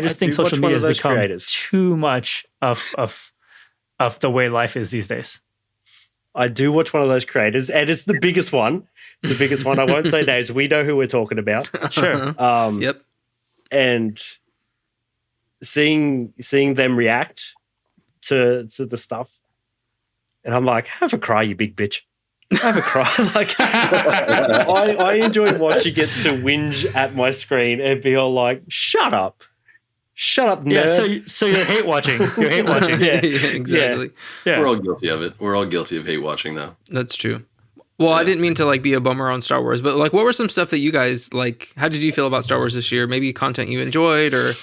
just think social media has become too much of the way life is these days. I do watch one of those creators, and it's the biggest one. It's the biggest one. I won't say names. We know who we're talking about. Sure. Yep. And seeing them react to the stuff, and I'm like, have a cry, you big bitch. Have a cry. Like, I enjoy watching it to whinge at my screen and be all like, shut up, nerd. Yeah, so you're hate watching. You're hate watching. Yeah, exactly. Yeah. We're all guilty of it. We're all guilty of hate watching, though. That's true. Well, I didn't mean to like be a bummer on Star Wars, but like, what were some stuff that you guys like? How did you feel about Star Wars this year? Maybe content you enjoyed or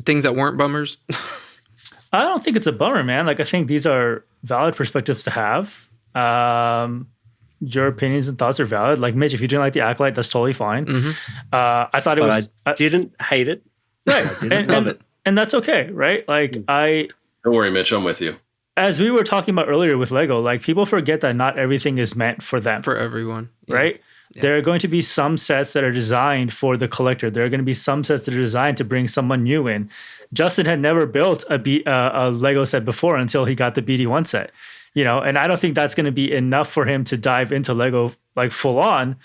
things that weren't bummers? I don't think it's a bummer, man. Like, I think these are valid perspectives to have. Your opinions and thoughts are valid. Like, Mitch, if you didn't like The Acolyte, that's totally fine. Mm-hmm. I thought I didn't hate it. Right. I didn't love it. And that's okay, right? Like, Don't worry, Mitch. I'm with you. As we were talking about earlier with Lego, like, people forget that not everything is meant for them. For everyone. Yeah. Right? Yeah. There are going to be some sets that are designed for the collector. There are going to be some sets that are designed to bring someone new in. Justin had never built a Lego set before until he got the BD1 set. And I don't think that's going to be enough for him to dive into Lego like full on,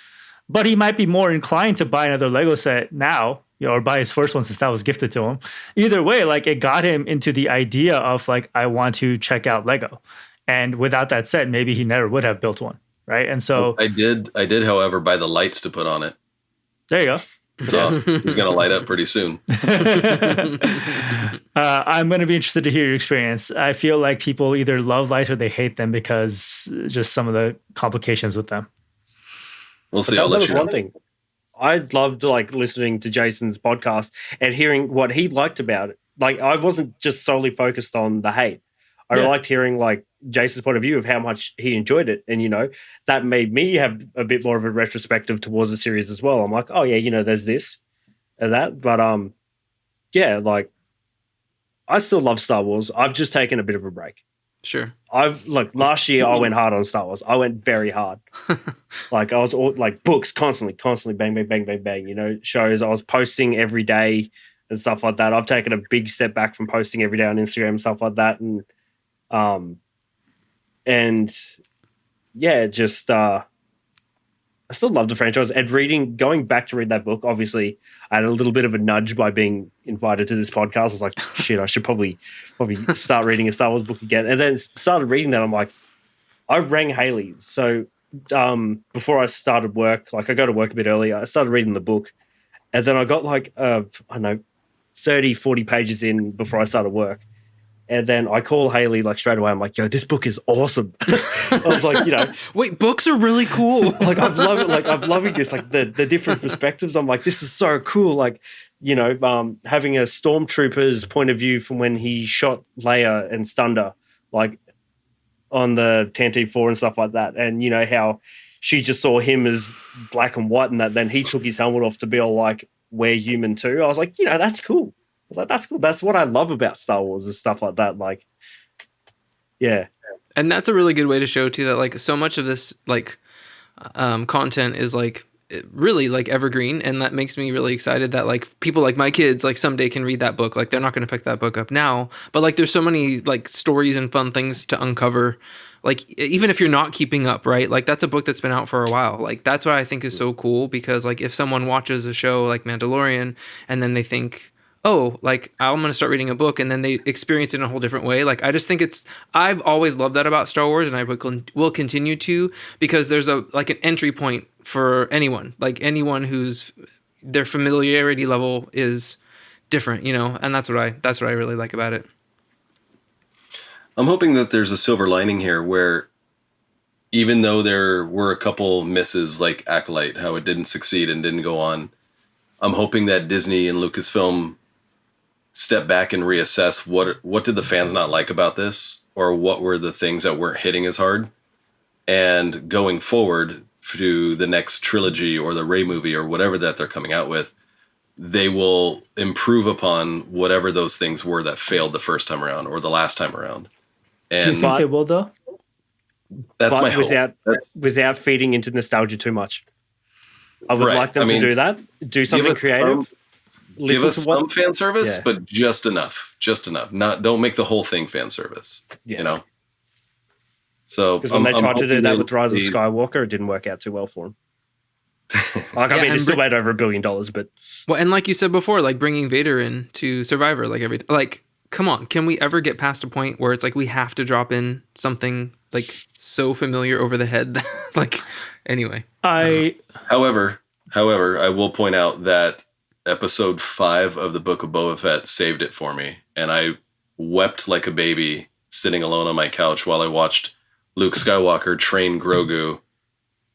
but he might be more inclined to buy another Lego set now, or buy his first one since that was gifted to him. Either way, like, it got him into the idea of like, I want to check out Lego. And without that set, maybe he never would have built one. Right. And so I did, however, buy the lights to put on it. There you go. So he's going to light up pretty soon. I'm going to be interested to hear your experience. I feel like people either love lights or they hate them because just some of the complications with them. We'll see. That was one thing. I loved like listening to Jason's podcast and hearing what he liked about it. Like, I wasn't just solely focused on the hate. I liked hearing like Jason's point of view of how much he enjoyed it. And, that made me have a bit more of a retrospective towards the series as well. I'm like, oh yeah, there's this and that. But like, I still love Star Wars. I've just taken a bit of a break. Sure. Last year I went hard on Star Wars. I went very hard. Like, I was like books constantly, bang, bang, bang, bang, bang, shows. I was posting every day and stuff like that. I've taken a big step back from posting every day on Instagram and stuff like that. And I still love the franchise, and going back to read that book. Obviously, I had a little bit of a nudge by being invited to this podcast. I was like, shit, I should probably start reading a Star Wars book again. And then started reading that. I'm like, I rang Haley. So before I started work, like, I go to work a bit early, I started reading the book, and then I got like, 30, 40 pages in before I started work. And then I call Haley like straight away. I'm like, yo, this book is awesome. I was like, wait, books are really cool. Like, I'm loving this, like the different perspectives. I'm like, this is so cool. Like, having a stormtrooper's point of view from when he shot Leia and stunned her, like on the TNT-4 and stuff like that. And, how she just saw him as black and white and that then he took his helmet off to be all like, we're human too. I was like, that's cool. I was like, that's cool. That's what I love about Star Wars and stuff like that. Like, yeah. And that's a really good way to show too that like so much of this like content is like really like evergreen, and that makes me really excited that like people like my kids like someday can read that book. Like they're not going to pick that book up now, but like there's so many like stories and fun things to uncover. Like even if you're not keeping up, right? Like that's a book that's been out for a while. Like that's what I think is so cool, because like if someone watches a show like Mandalorian and then they think, oh, like I'm going to start reading a book, and then they experience it in a whole different way. Like I just think I've always loved that about Star Wars, and I will continue to, because there's a like an entry point for anyone, like anyone who's their familiarity level is different, you know, and that's what I really like about it. I'm hoping that there's a silver lining here where even though there were a couple misses like Acolyte, how it didn't succeed and didn't go on, I'm hoping that Disney and Lucasfilm step back and reassess what did the fans not like about this, or what were the things that weren't hitting as hard, and going forward to the next trilogy or the Rey movie or whatever that they're coming out with, they will improve upon whatever those things were that failed the first time around or the last time around. And do you think they will though? That's my hope. Without feeding into nostalgia too much. I would like them to do that. Do something creative. Give us some fan service, but just enough. Just enough. Don't make the whole thing fan service. You know? So because when they tried to do that with Rise of Skywalker, it didn't work out too well for them. Like, I mean, it still made over $1 billion, but well, and like you said before, like bringing Vader in to Survivor, like come on, can we ever get past a point where it's like we have to drop in something like so familiar over the head? Like, anyway. However, I will point out that episode 5 of the Book of Boba Fett saved it for me, and I wept like a baby sitting alone on my couch while I watched Luke Skywalker train Grogu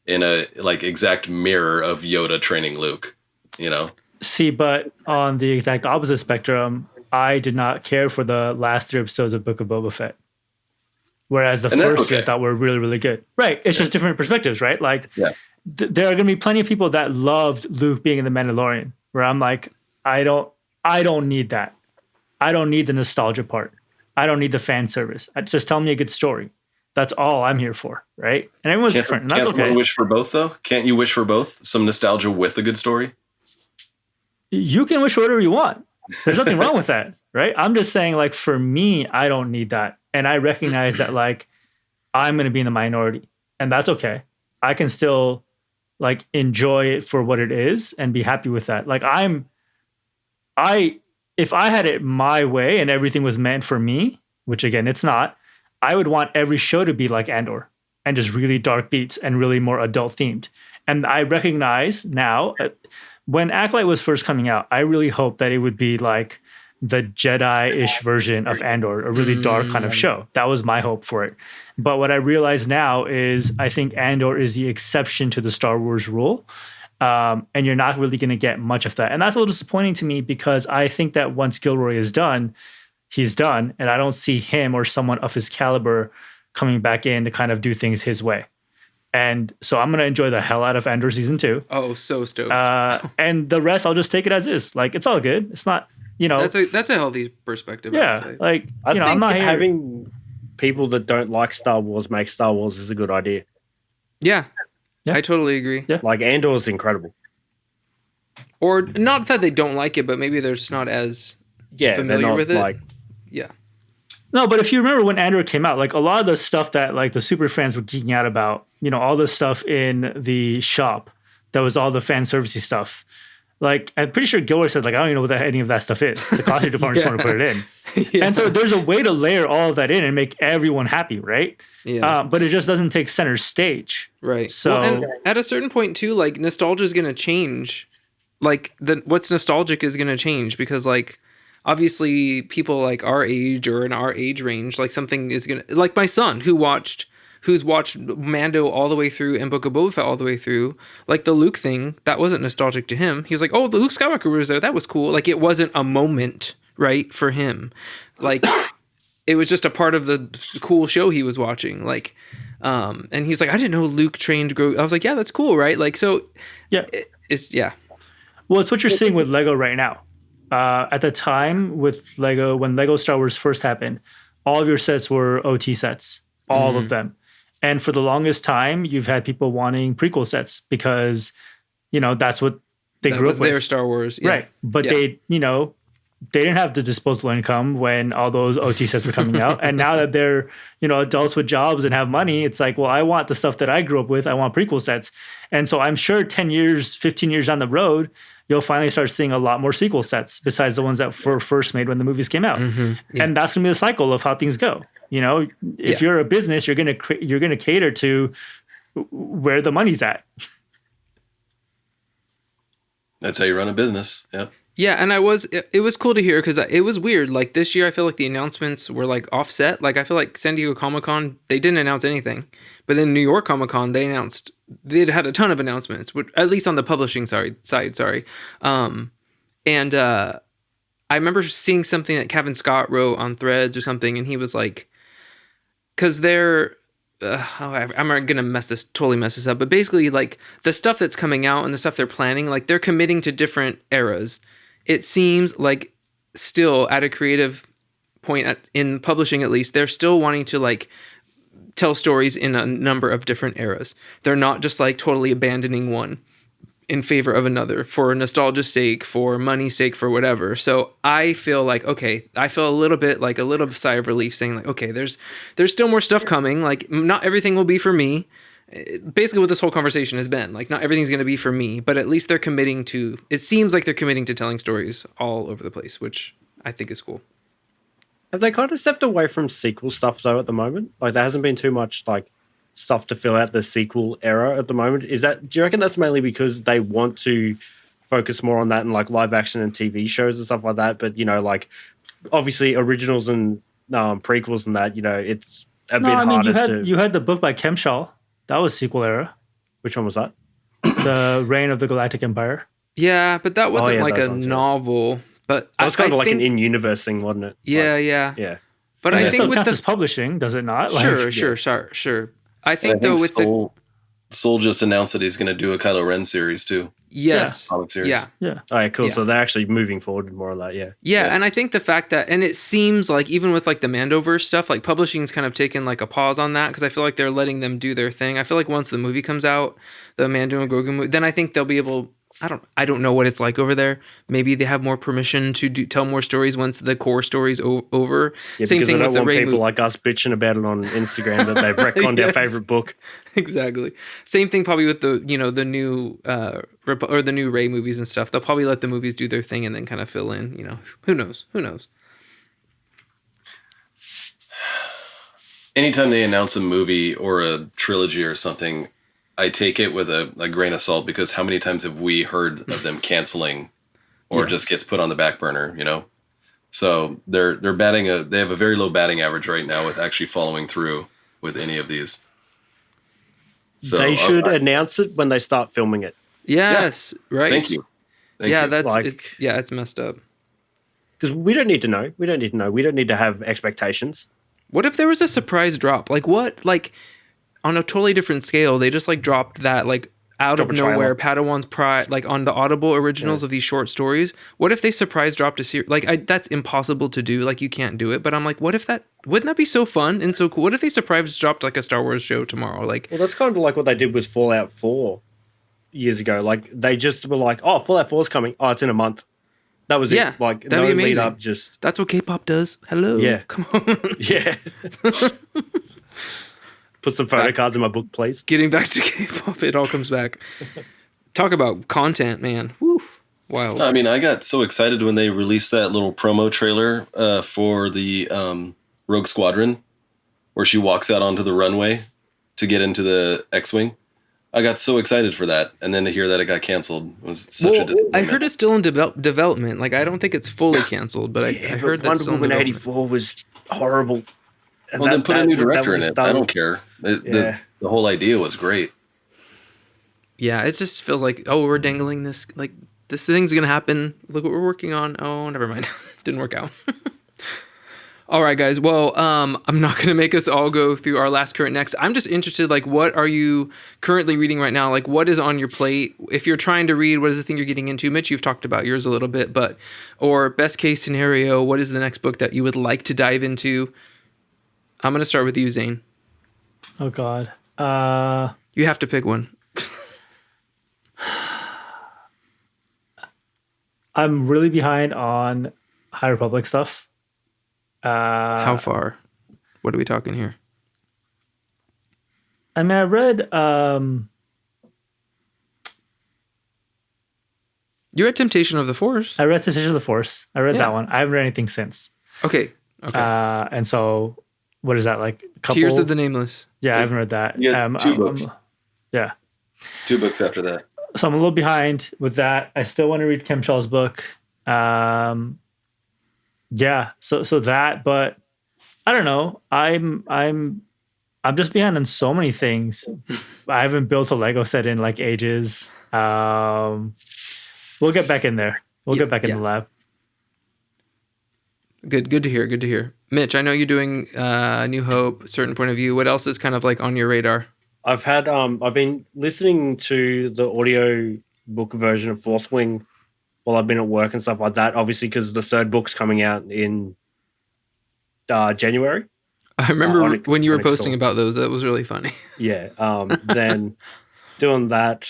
in a like exact mirror of Yoda training Luke, you know? See, but on the exact opposite spectrum, I did not care for the last 3 episodes of Book of Boba Fett. Whereas the first 3 I thought were really, really good. Right. It's just different perspectives, right? Like there are going to be plenty of people that loved Luke being in The Mandalorian, where I'm like, I don't need that. I don't need the nostalgia part. I don't need the fan service. Just tell me a good story. That's all I'm here for, right? And everyone's different, and that's okay. Can't wish for both, though? Can't you wish for both? Some nostalgia with a good story? You can wish for whatever you want. There's nothing wrong with that, right? I'm just saying, like, for me, I don't need that. And I recognize that, like, I'm going to be in the minority, and that's okay. I can still, like, enjoy it for what it is and be happy with that. Like, if I had it my way and everything was meant for me, which, again, it's not, I would want every show to be like Andor and just really dark beats and really more adult themed. And I recognize now, when Acolyte was first coming out, I really hoped that it would be like the Jedi-ish version of Andor, a really dark kind of show. That was my hope for it. But what I realize now is I think Andor is the exception to the Star Wars rule. And you're not really going to get much of that. And that's a little disappointing to me, because I think that once Gilroy is done, he's done. And I don't see him or someone of his caliber coming back in to kind of do things his way. And so I'm going to enjoy the hell out of Andor season 2. Oh, so stoked. And the rest, I'll just take it as is. Like, it's all good. It's not, you know. That's a healthy perspective. Yeah. Like, I think I'm not having people that don't like Star Wars make Star Wars is a good idea. Yeah. I totally agree. Yeah. Like, Andor is incredible. Or not that they don't like it, but maybe they're just not as familiar with it. Like, No, but if you remember when Andor came out, like a lot of the stuff that like the super fans were geeking out about, you know, all the stuff in the shop, that was all the fan servicey stuff. Like, I'm pretty sure Gilroy said, like, I don't even know what any of that stuff is. The costume department just want to put it in. And so there's a way to layer all of that in and make everyone happy, right? Yeah. But it just doesn't take center stage. Right. So well, and at a certain point too, like nostalgia is going to change. Like what's nostalgic is going to change, because like obviously people like our age or in our age range, like something is going to, like my son who's watched Mando all the way through and Book of Boba Fett all the way through, like the Luke thing, that wasn't nostalgic to him. He was like, oh, the Luke Skywalker was there. That was cool. Like it wasn't a moment, right, for him. Like it was just a part of the cool show he was watching. Like, and he's like, I didn't know Luke trained Grogu. I was like, yeah, that's cool, right? Like, so yeah, Well, it's what you're seeing with Lego right now. At the time with Lego, when Lego Star Wars first happened, all of your sets were OT sets, all of them. And for the longest time, you've had people wanting prequel sets because, that's what they grew up with. Their Star Wars. Yeah. Right. But they didn't have the disposable income when all those OT sets were coming out. And now that they're, adults with jobs and have money, it's like, well, I want the stuff that I grew up with. I want prequel sets. And so I'm sure 10 years, 15 years down the road, you'll finally start seeing a lot more sequel sets besides the ones that were first made when the movies came out. Mm-hmm. Yeah. And that's going to be the cycle of how things go. If you're a business, you're going to cater to where the money's at. That's how you run a business. Yeah. Yeah, and it was cool to hear because it was weird. Like this year, I feel like the announcements were like offset. Like I feel like San Diego Comic-Con, they didn't announce anything, but then New York Comic-Con, they had a ton of announcements, at least on the publishing side. Sorry, I remember seeing something that Kevin Scott wrote on Threads or something, and he was like, because they're. I'm gonna totally mess this up, but basically, like the stuff that's coming out and the stuff they're planning, like they're committing to different eras. It seems like still at a creative point in publishing, at least, they're still wanting to like tell stories in a number of different eras. They're not just like totally abandoning one in favor of another for nostalgia's sake, for money's sake, for whatever. So I feel like, okay, I feel a little sigh of relief saying like, okay, there's still more stuff coming. Like not everything will be for me. Basically what this whole conversation has been, like not everything's going to be for me, but at least it seems like they're committing to telling stories all over the place, which I think is cool. Have they kind of stepped away from sequel stuff though at the moment? Like there hasn't been too much like stuff to fill out the sequel era at the moment. Do you reckon that's mainly because they want to focus more on that and like live action and TV shows and stuff like that? But like obviously originals and prequels and that, it's a bit harder you had the book by Kemshaw. That was sequel era. Which one was that? The Reign of the Galactic Empire. Yeah, but that wasn't like a novel. But it was kind of like an in-universe thing, wasn't it? Yeah, yeah. But I think with the publishing, does it not? Sure. I think though with Soul just announced that he's going to do a Kylo Ren series too. Yes. Comic series. Yeah. All right, cool. Yeah. So they're actually moving forward more on that. Yeah, and I think the fact that, and it seems like even with like the Mandoverse stuff, like publishing's kind of taken like a pause on that because I feel like they're letting them do their thing. I feel like once the movie comes out, the Mando and Grogu movie, then I think they'll be able. I don't know what it's like over there. Maybe they have more permission to tell more stories once the core story's over. Yeah, same thing with the Rey people like us bitching about it on Instagram that they've retconned our favorite book. Exactly. Same thing probably with the the new or the new Rey movies and stuff. They'll probably let the movies do their thing and then kind of fill in. Who knows? Anytime they announce a movie or a trilogy or something, I take it with a grain of salt because how many times have we heard of them canceling or just gets put on the back burner, So they're they have a very low batting average right now with actually following through with any of these. So they should announce it when they start filming it. Yes, yeah. Right. Thank you. It's messed up. Because we don't need to know. We don't need to have expectations. What if there was a surprise drop? Like what? Like on a totally different scale, they just like dropped that like out of nowhere Padawan's Pride, like on the Audible originals of these short stories. What if they surprise dropped a series? Like that's impossible to do. Like you can't do it. But I'm like, wouldn't that be so fun and so cool? What if they surprise dropped like a Star Wars show tomorrow? Like, well, that's kind of like what they did with Fallout 4 years ago. Like they just were like, oh, Fallout 4 is coming. Oh, it's in a month. That was it. Like that'd be amazing. Lead up. Just that's what K-pop does. Hello. Yeah. Come on. Yeah. Put some photo cards in my book, please. Getting back to K-pop, it all comes back. Talk about content, man. Woo. Wow. I mean, I got so excited when they released that little promo trailer for the Rogue Squadron, where she walks out onto the runway to get into the X-Wing. I got so excited for that, and then to hear that it got canceled was such a disappointment. I heard it's still in development. Like, I don't think it's fully canceled, but I heard that Wonder Woman 84 was horrible. And then put a new director in it. I don't care. The whole idea was great. Yeah, it just feels like, oh, we're dangling this, like, this thing's going to happen. Look what we're working on. Oh, never mind. Didn't work out. All right, guys. Well, I'm not going to make us all go through our last current next. I'm just interested, like, what are you currently reading right now? Like, what is on your plate? If you're trying to read, what is the thing you're getting into? Mitch, you've talked about yours a little bit, or best case scenario, what is the next book that you would like to dive into? I'm going to start with you, Zain. Oh, God. You have to pick one. I'm really behind on High Republic stuff. How far? What are we talking here? I mean, I read. You read Temptation of the Force. I read Temptation of the Force. I read Yeah. that one. I haven't read anything since. Okay. And so, what is that like? A couple? Tears of the Nameless. Yeah, I haven't read that. Yeah, 2 books. Yeah. 2 books after that. So I'm a little behind with that. I still want to read Kim Chell's book. Yeah. So that, but I don't know. I'm just behind on so many things. I haven't built a Lego set in like ages. We'll get back in there. We'll get back in the lab. Good to hear. Good to hear. Mitch, I know you're doing New Hope, Certain Point of View. What else is kind of like on your radar? I've been listening to the audio book version of Fourth Wing while I've been at work and stuff like that. Obviously, because the 3rd book's coming out in January. I remember when you were posting about those. That was really funny. Yeah. Then doing that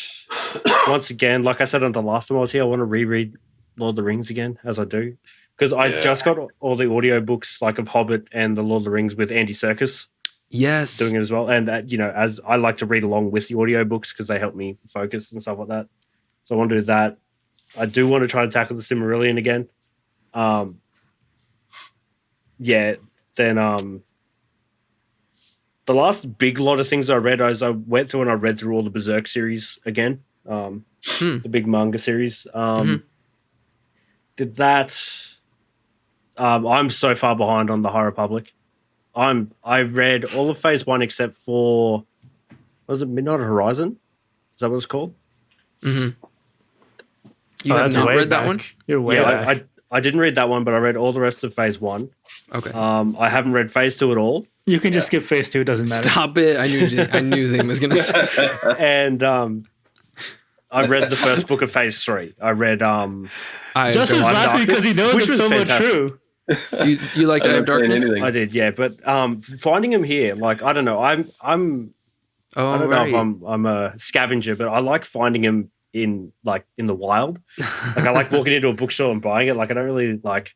once again, like I said on the last time I was here, I want to reread Lord of the Rings again, as I do, because I just got all the audio books like of Hobbit and the Lord of the Rings with Andy Serkis. Yes, doing it as well, and as I like to read along with the audio books because they help me focus and stuff like that. So I want to do that. I do want to try to tackle the Silmarillion again. Then the last big lot of things I read is I went through and I read through all the Berserk series again, the big manga series. Did that. I'm so far behind on the High Republic. I read all of Phase 1 except for, was it Midnight Horizon? Is that what it's called? Mm-hmm. You have not read that one? You're way back. I didn't read that one, but I read all the rest of Phase 1. Okay. I haven't read Phase 2 at all. You can just skip Phase 2. It doesn't matter. Stop it. I knew Zane was going to say. And I read the first book of Phase 3. I read... Justin's laughing because he knows it's so much true. You liked Eye of Darkness? I did, yeah. But finding him here, like, I don't know. I don't know if I'm a scavenger, but I like finding him in the wild. Like, I like walking into a bookstore and buying it. Like, I don't really like,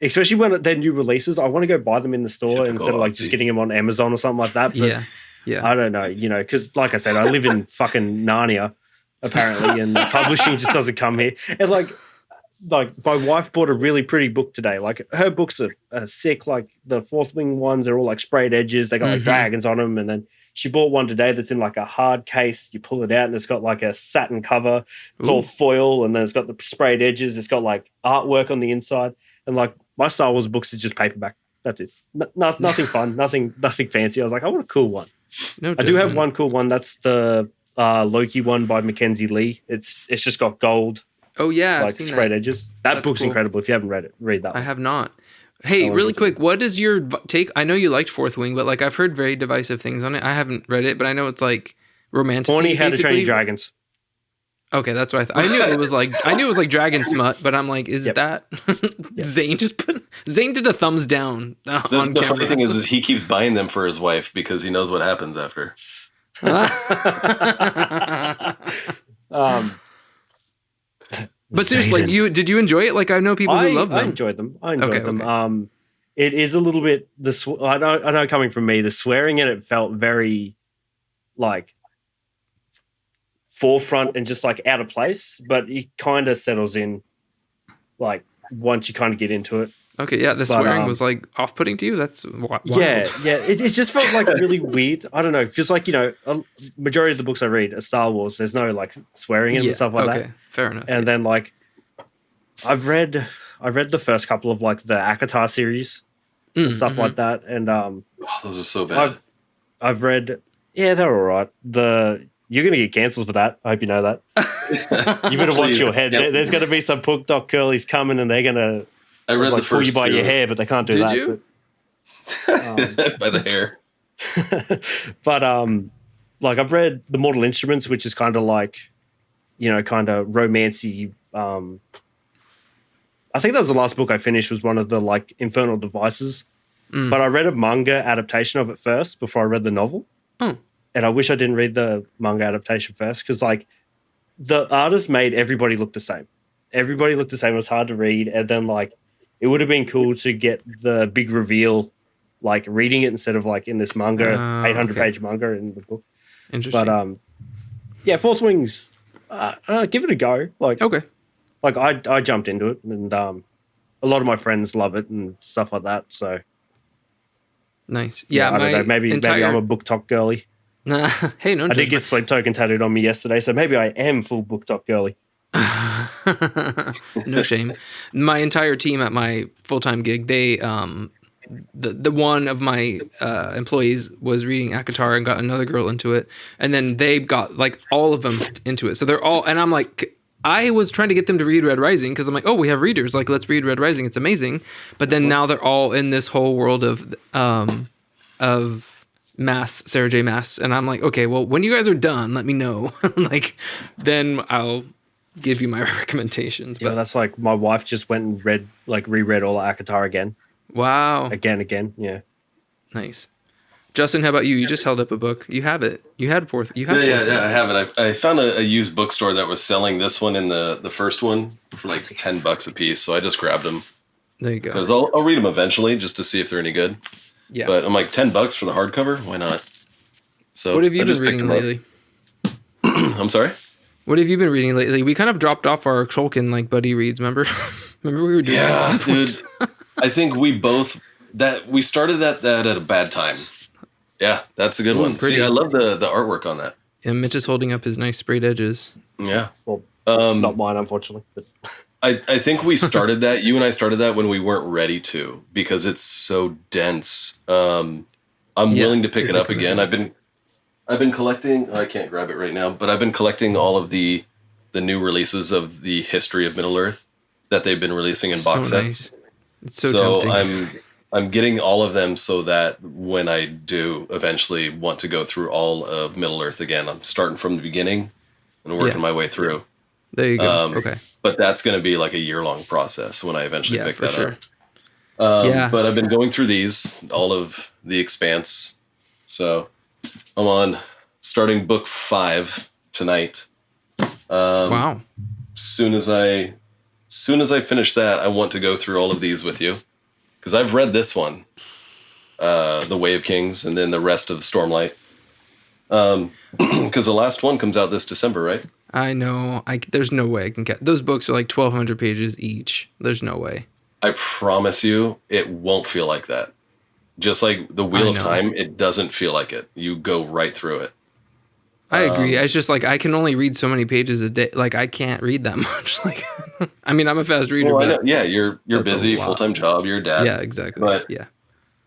especially when they're new releases. I want to go buy them in the store instead of like just getting them on Amazon or something like that. But yeah. I don't know, because like I said, I live in fucking Narnia apparently, and publishing just doesn't come here. And like my wife bought a really pretty book today. Like, her books are sick. Like, the Fourth Wing ones are all like sprayed edges. They got like dragons on them. And then she bought one today that's in like a hard case. You pull it out and it's got like a satin cover. It's all foil, and then it's got the sprayed edges. It's got like artwork on the inside. And like, my Star Wars books is just paperback. That's it. Nothing fun. Nothing fancy. I was like, I want a cool one. I do have one cool one. That's the Loki one by Mackenzie Lee. It's just got gold. Oh yeah, like sprayed edges. That book's cool. Incredible. If you haven't read it, read that. I have not. Hey, really quick, what is your take? I know you liked Fourth Wing, but like, I've heard very divisive things on it. I haven't read it, but I know it's like romantic. Horny How to Train Your Dragons. Okay, that's what I thought. I knew it was like dragon smut, but I'm like, is that Zane Zane did a thumbs down on the funny thing is he keeps buying them for his wife because he knows what happens after. But seriously, did you enjoy it? Like, I know people who love them. I enjoyed them. Okay. It is a little bit I know coming from me, the swearing in it felt very like forefront and just like out of place, but it kind of settles in like once you kind of get into it. Okay, yeah, the swearing was like off-putting to you. That's wild. Yeah. It just felt like really weird. I don't know, because like, a majority of the books I read are Star Wars. There's no like swearing in and stuff like that. Okay, fair enough. And then like, I read the first couple of like the Akatar series and stuff like that, and those are so bad. I've read, they're all right. You're going to get cancelled for that. I hope you know that. You better watch your head. There's going to be some Pook Doc Curlies coming, and they're going to pull you by your hair, but they can't do that. Did you? By the hair. But like, I've read The Mortal Instruments, which is kind of like, kind of romancy. I think that was the last book I finished, was one of the like Infernal Devices. But I read a manga adaptation of it first before I read the novel. And I wish I didn't read the manga adaptation first, because like the artist made everybody look the same. everybody looked the same. It was hard to read, and then like it would have been cool to get the big reveal, like reading it instead of like in this manga, 800-page manga in the book. Interesting. But yeah, Force Wings, give it a go. Like I jumped into it, and a lot of my friends love it and stuff like that. So nice. Yeah, I don't know. Maybe I'm a book talk girly. Hey, no. I did get Sleep Token tattooed on me yesterday, so maybe I am full book talk girly. No shame. My entire team at my full-time gig, they the one of my employees was reading Akatar and got another girl into it, and then they got like all of them into it. So they're all, and I'm like, I was trying to get them to read Red Rising because I'm like, oh, we have readers, like let's read Red Rising, it's amazing. But then now they're all in this whole world of Mass, Sarah J. Maas, and I'm like, okay, well, when you guys are done, let me know. Like, then I'll give you my recommendations. Yeah, but that's like my wife just went and reread all of Akatar again. Wow. Again, yeah. Nice. Justin, how about you? You just held up a book. You have it. You had fourth. Yeah, I have it. I found a used bookstore that was selling this one and the first one for like $10 a piece, so I just grabbed them. There you go. Because I'll read them eventually just to see if they're any good. Yeah. But I'm like, $10 for the hardcover? Why not? So what have you been reading lately? I'm sorry? What have you been reading lately? We kind of dropped off our Tolkien like buddy reads, remember? Remember we were doing that? Yeah, dude. I think we started that at a bad time. Yeah, that's a good one. Pretty. See, I love the artwork on that. Yeah, Mitch is holding up his nice sprayed edges. Yeah. Well, not mine, unfortunately. But I think we started that. You and I started that when we weren't ready to, because it's so dense. I'm willing to pick it up again. I've been collecting. I can't grab it right now, but I've been collecting all of the new releases of the history of Middle Earth that they've been releasing in box sets. Nice. It's so tempting. I'm getting all of them so that when I do eventually want to go through all of Middle Earth again, I'm starting from the beginning and working my way through. There you go. Okay. But that's going to be like a year-long process when I eventually pick that up. But I've been going through these, all of The Expanse. So I'm on starting book 5 tonight. Wow. Soon as I finish that, I want to go through all of these with you. Because I've read this one, The Way of Kings, and then the rest of Stormlight. Because the last one comes out this December, right? I know. There's no way I can get those books are like 1,200 pages each. There's no way. I promise you, it won't feel like that. Just like the Wheel of Time, it doesn't feel like it. You go right through it. I agree. It's just like I can only read so many pages a day. Like I can't read that much. Like, I mean, I'm a fast reader. Well, but yeah, you're busy, full-time job, you're a dad. Yeah, exactly. But yeah,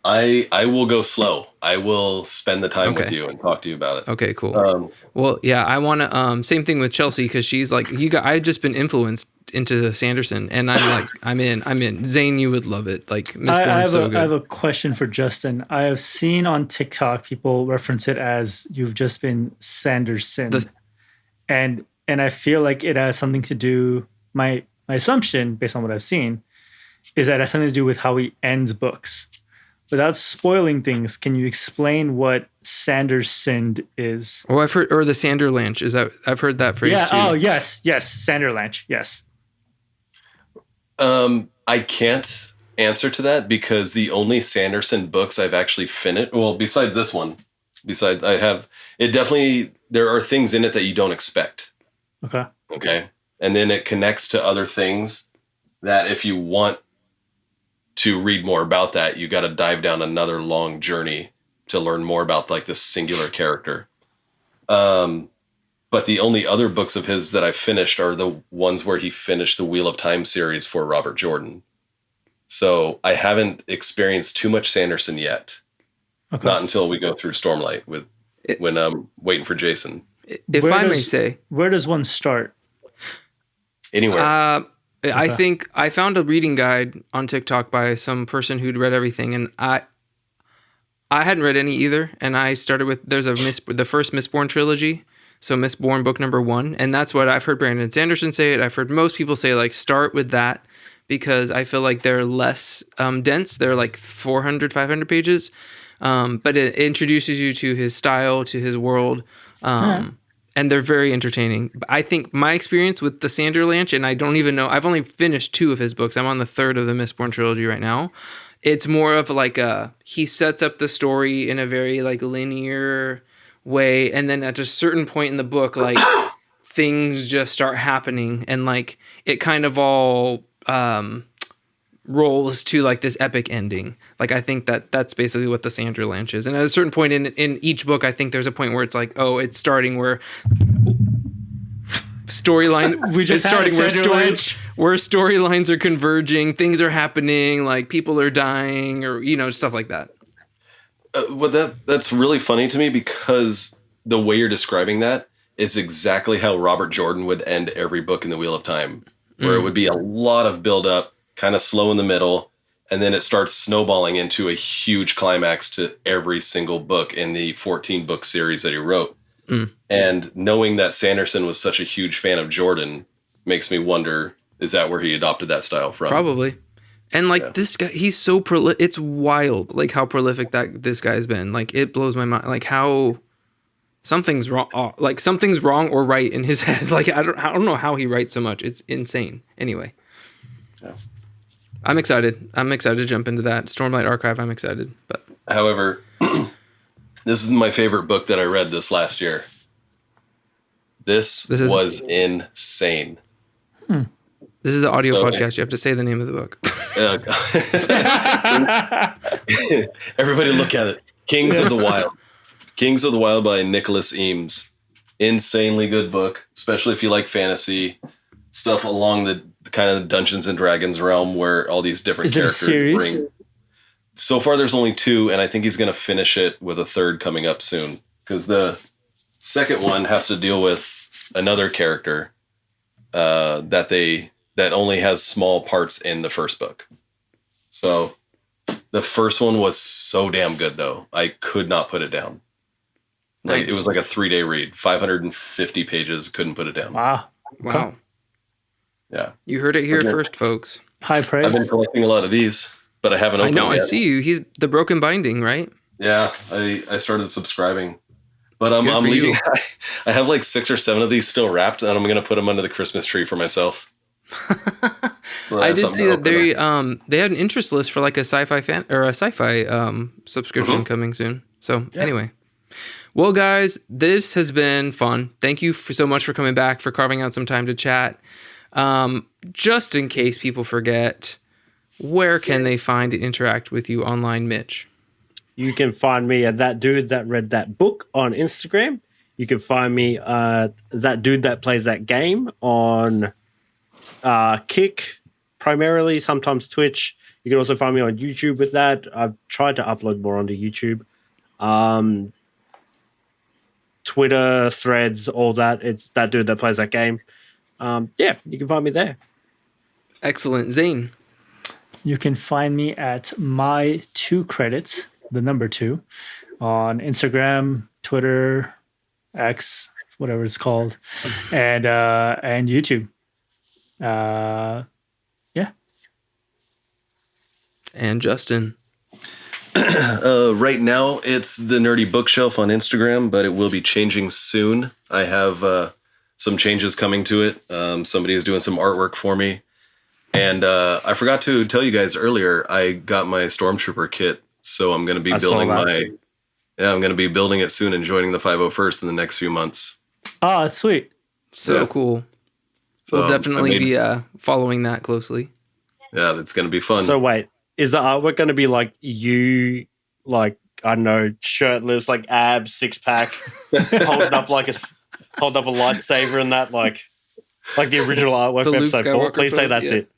I will go slow. I will spend the time with you and talk to you about it. Okay, cool. Well, yeah, I want to. Same thing with Chelsea because she's like, I've just been influenced into Sanderson, and I'm like, I'm in. Zane, you would love it. Like, Mistborn's so good. I have a question for Justin. I have seen on TikTok people reference it as you've just been Sanderson, and I feel like it has something to do. My assumption, based on what I've seen, is that it has something to do with how he ends books. Without spoiling things, can you explain what Sanderson is? Oh, I've heard, or the Sanderlanche. Is that I've heard that phrase too. Oh, yes, Sanderlanche, yes. I can't answer to that because the only Sanderson books I've actually finished, well, besides this one, there are things in it that you don't expect. Okay. And then it connects to other things that if you want to read more about that, you got to dive down another long journey to learn more about like this singular character. But the only other books of his that I finished are the ones where he finished the Wheel of Time series for Robert Jordan. So I haven't experienced too much Sanderson yet. Okay. Not until we go through Stormlight when I'm waiting for Jason. If I may say, where does one start? Anywhere. I think I found a reading guide on TikTok by some person who'd read everything, and I hadn't read any either. And I started with the first Mistborn trilogy, so Mistborn book number 1, and that's what I've heard Brandon Sanderson say it. I've heard most people say like start with that because I feel like they're less dense. They're like 400, 500 pages, but it introduces you to his style, to his world. and they're very entertaining. I think my experience with the Sanderlanche, and I don't even know, I've only finished 2 of his books. I'm on the 3rd of the Mistborn trilogy right now. It's more of like he sets up the story in a very like linear way, and then at a certain point in the book, like things just start happening, and like it kind of all rolls to like this epic ending. Like I think that's basically what the Sanderlanche is. And at a certain point in each book, I think there's a point where it's like, oh, it's starting where storyline we just starting where storylines are converging, things are happening, like people are dying, or stuff like that. Well, that's really funny to me, because the way you're describing that is exactly how Robert Jordan would end every book in the Wheel of Time, where it would be a lot of build up, kind of slow in the middle, and then it starts snowballing into a huge climax to every single book in the 14 book series that he wrote. And knowing that Sanderson was such a huge fan of Jordan makes me wonder, is that where he adopted that style from? Probably. And like this guy, he's so it's wild, like how prolific this guy's been. Like it blows my mind, like how something's wrong or right in his head. Like I don't know how he writes so much. It's insane. Anyway. Yeah. I'm excited to jump into that Stormlight Archive. I'm excited. But however, this is my favorite book that I read this last year. This was insane. This is an audio podcast. You have to say the name of the book. Everybody look at it. Kings of the Wild. Kings of the Wild by Nicholas Eames. Insanely good book, especially if you like fantasy stuff along the kind of Dungeons and Dragons realm, where all these different characters bring. So far, there's only 2, and I think he's going to finish it with a 3rd coming up soon, because the second one has to deal with another character that only has small parts in the first book. So the first one was so damn good, though. I could not put it down. Like, it was like a 3-day read, 550 pages. Couldn't put it down. Wow. Yeah. You heard it here first, folks. High praise. I've been collecting a lot of these, but I haven't opened them yet. I see you. He's the Broken Binding, right? Yeah, I started subscribing. But I'm leaving. I have like 6 or 7 of these still wrapped, and I'm going to put them under the Christmas tree for myself. So I did see that they had an interest list for like a sci-fi subscription coming soon. So anyway. Well, guys, this has been fun. Thank you so much for coming back, for carving out some time to chat. Just in case people forget, where can they find and interact with you online, Mitch? You can find me at That Dude That Read That Book on Instagram. You can find me That Dude That Plays That Game on Kick, primarily, sometimes Twitch. You can also find me on YouTube with that. I've tried to upload more onto YouTube. Twitter, Threads, all that. It's That Dude That Plays That Game. You can find me there. Excellent. Zain? You can find me at my 2 credits, the number 2, on Instagram, Twitter, X, whatever it's called, and YouTube. And Justin? Right now, it's the Nerdy Bookshelf on Instagram, but it will be changing soon. I have some changes coming to it. Somebody is doing some artwork for me. And I forgot to tell you guys earlier, I got my Stormtrooper kit, so I'm going to be I'm going to be building it soon and joining the 501st in the next few months. Oh, that's sweet. So cool. So we'll definitely be following that closely. Yeah, it's going to be fun. So wait, is the artwork going to be like you, like, I don't know, shirtless, like abs, 6-pack, holding up a lightsaber and that, like the original artwork for episode 4? Please say that's it.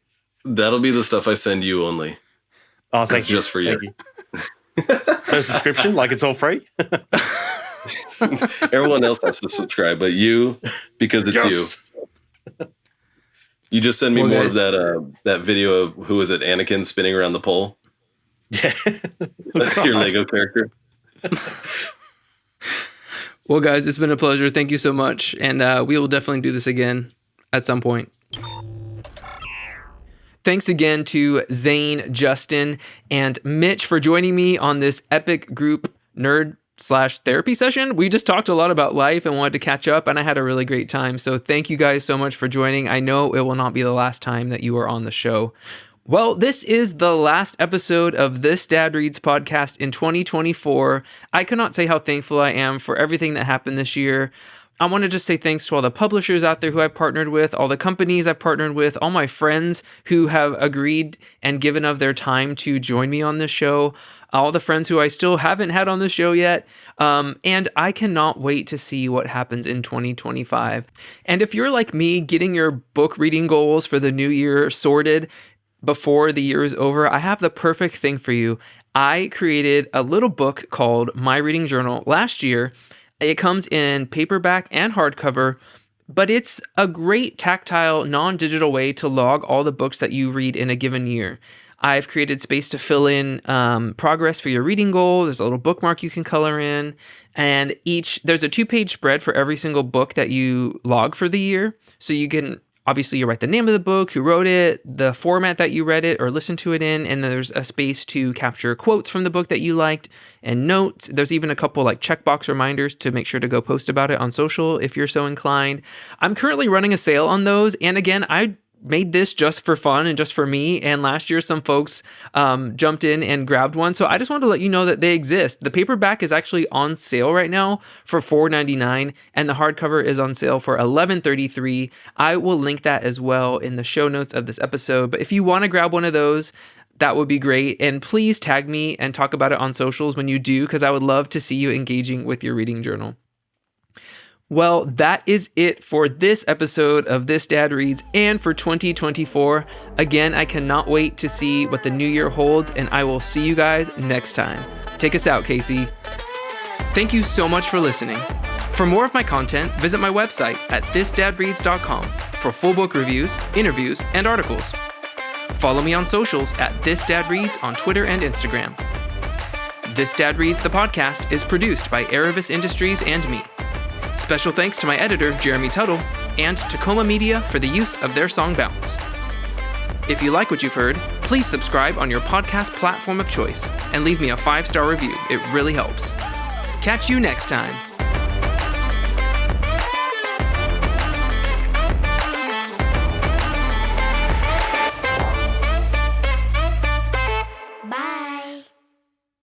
That'll be the stuff I send you only. Oh, thank you. Just for you. No subscription? Like it's all free? Everyone else has to subscribe, but you, because it's you. You just send me more of that video of, who is it, Anakin spinning around the pole? Yeah. Your Lego character. Well, guys, it's been a pleasure. Thank you so much. And we will definitely do this again at some point. Thanks again to Zain, Justin, and Mitch for joining me on this epic group nerd therapy session. We just talked a lot about life and wanted to catch up, and I had a really great time. So thank you guys so much for joining. I know it will not be the last time that you are on the show. Well, this is the last episode of This Dad Reads podcast in 2024. I cannot say how thankful I am for everything that happened this year. I want to just say thanks to all the publishers out there who I've partnered with, all the companies I've partnered with, all my friends who have agreed and given of their time to join me on this show, all the friends who I still haven't had on the show yet. And I cannot wait to see what happens in 2025. And if you're like me, getting your book reading goals for the new year sorted before the year is over, I have the perfect thing for you. I created a little book called My Reading Journal last year. It comes in paperback and hardcover, but it's a great tactile, non-digital way to log all the books that you read in a given year. I've created space to fill in progress for your reading goal. There's a little bookmark you can color in, and there's a 2-page spread for every single book that you log for the year. So you can obviously, you write the name of the book, who wrote it, the format that you read it or listened to it in, and there's a space to capture quotes from the book that you liked and notes. There's even a couple like checkbox reminders to make sure to go post about it on social if you're so inclined. I'm currently running a sale on those, and again, I made this just for fun and just for me, and last year some folks jumped in and grabbed one, so I just wanted to let you know that they exist. The paperback is actually on sale right now for $4.99, and the hardcover is on sale for $11.33. I will link that as well in the show notes of this episode, but if you want to grab one of those, that would be great, and please tag me and talk about it on socials when you do, because I would love to see you engaging with your reading journal. Well, that is it for this episode of This Dad Reads and for 2024. Again, I cannot wait to see what the new year holds, and I will see you guys next time. Take us out, Casey. Thank you so much for listening. For more of my content, visit my website at thisdadreads.com for full book reviews, interviews, and articles. Follow me on socials at This Dad Reads on Twitter and Instagram. This Dad Reads, the podcast, is produced by Aravis Industries and me. Special thanks to my editor, Jeremy Tuttle, and to Coma-Media for the use of their song Bounce. If you like what you've heard, please subscribe on your podcast platform of choice and leave me a 5-star review. It really helps. Catch you next time.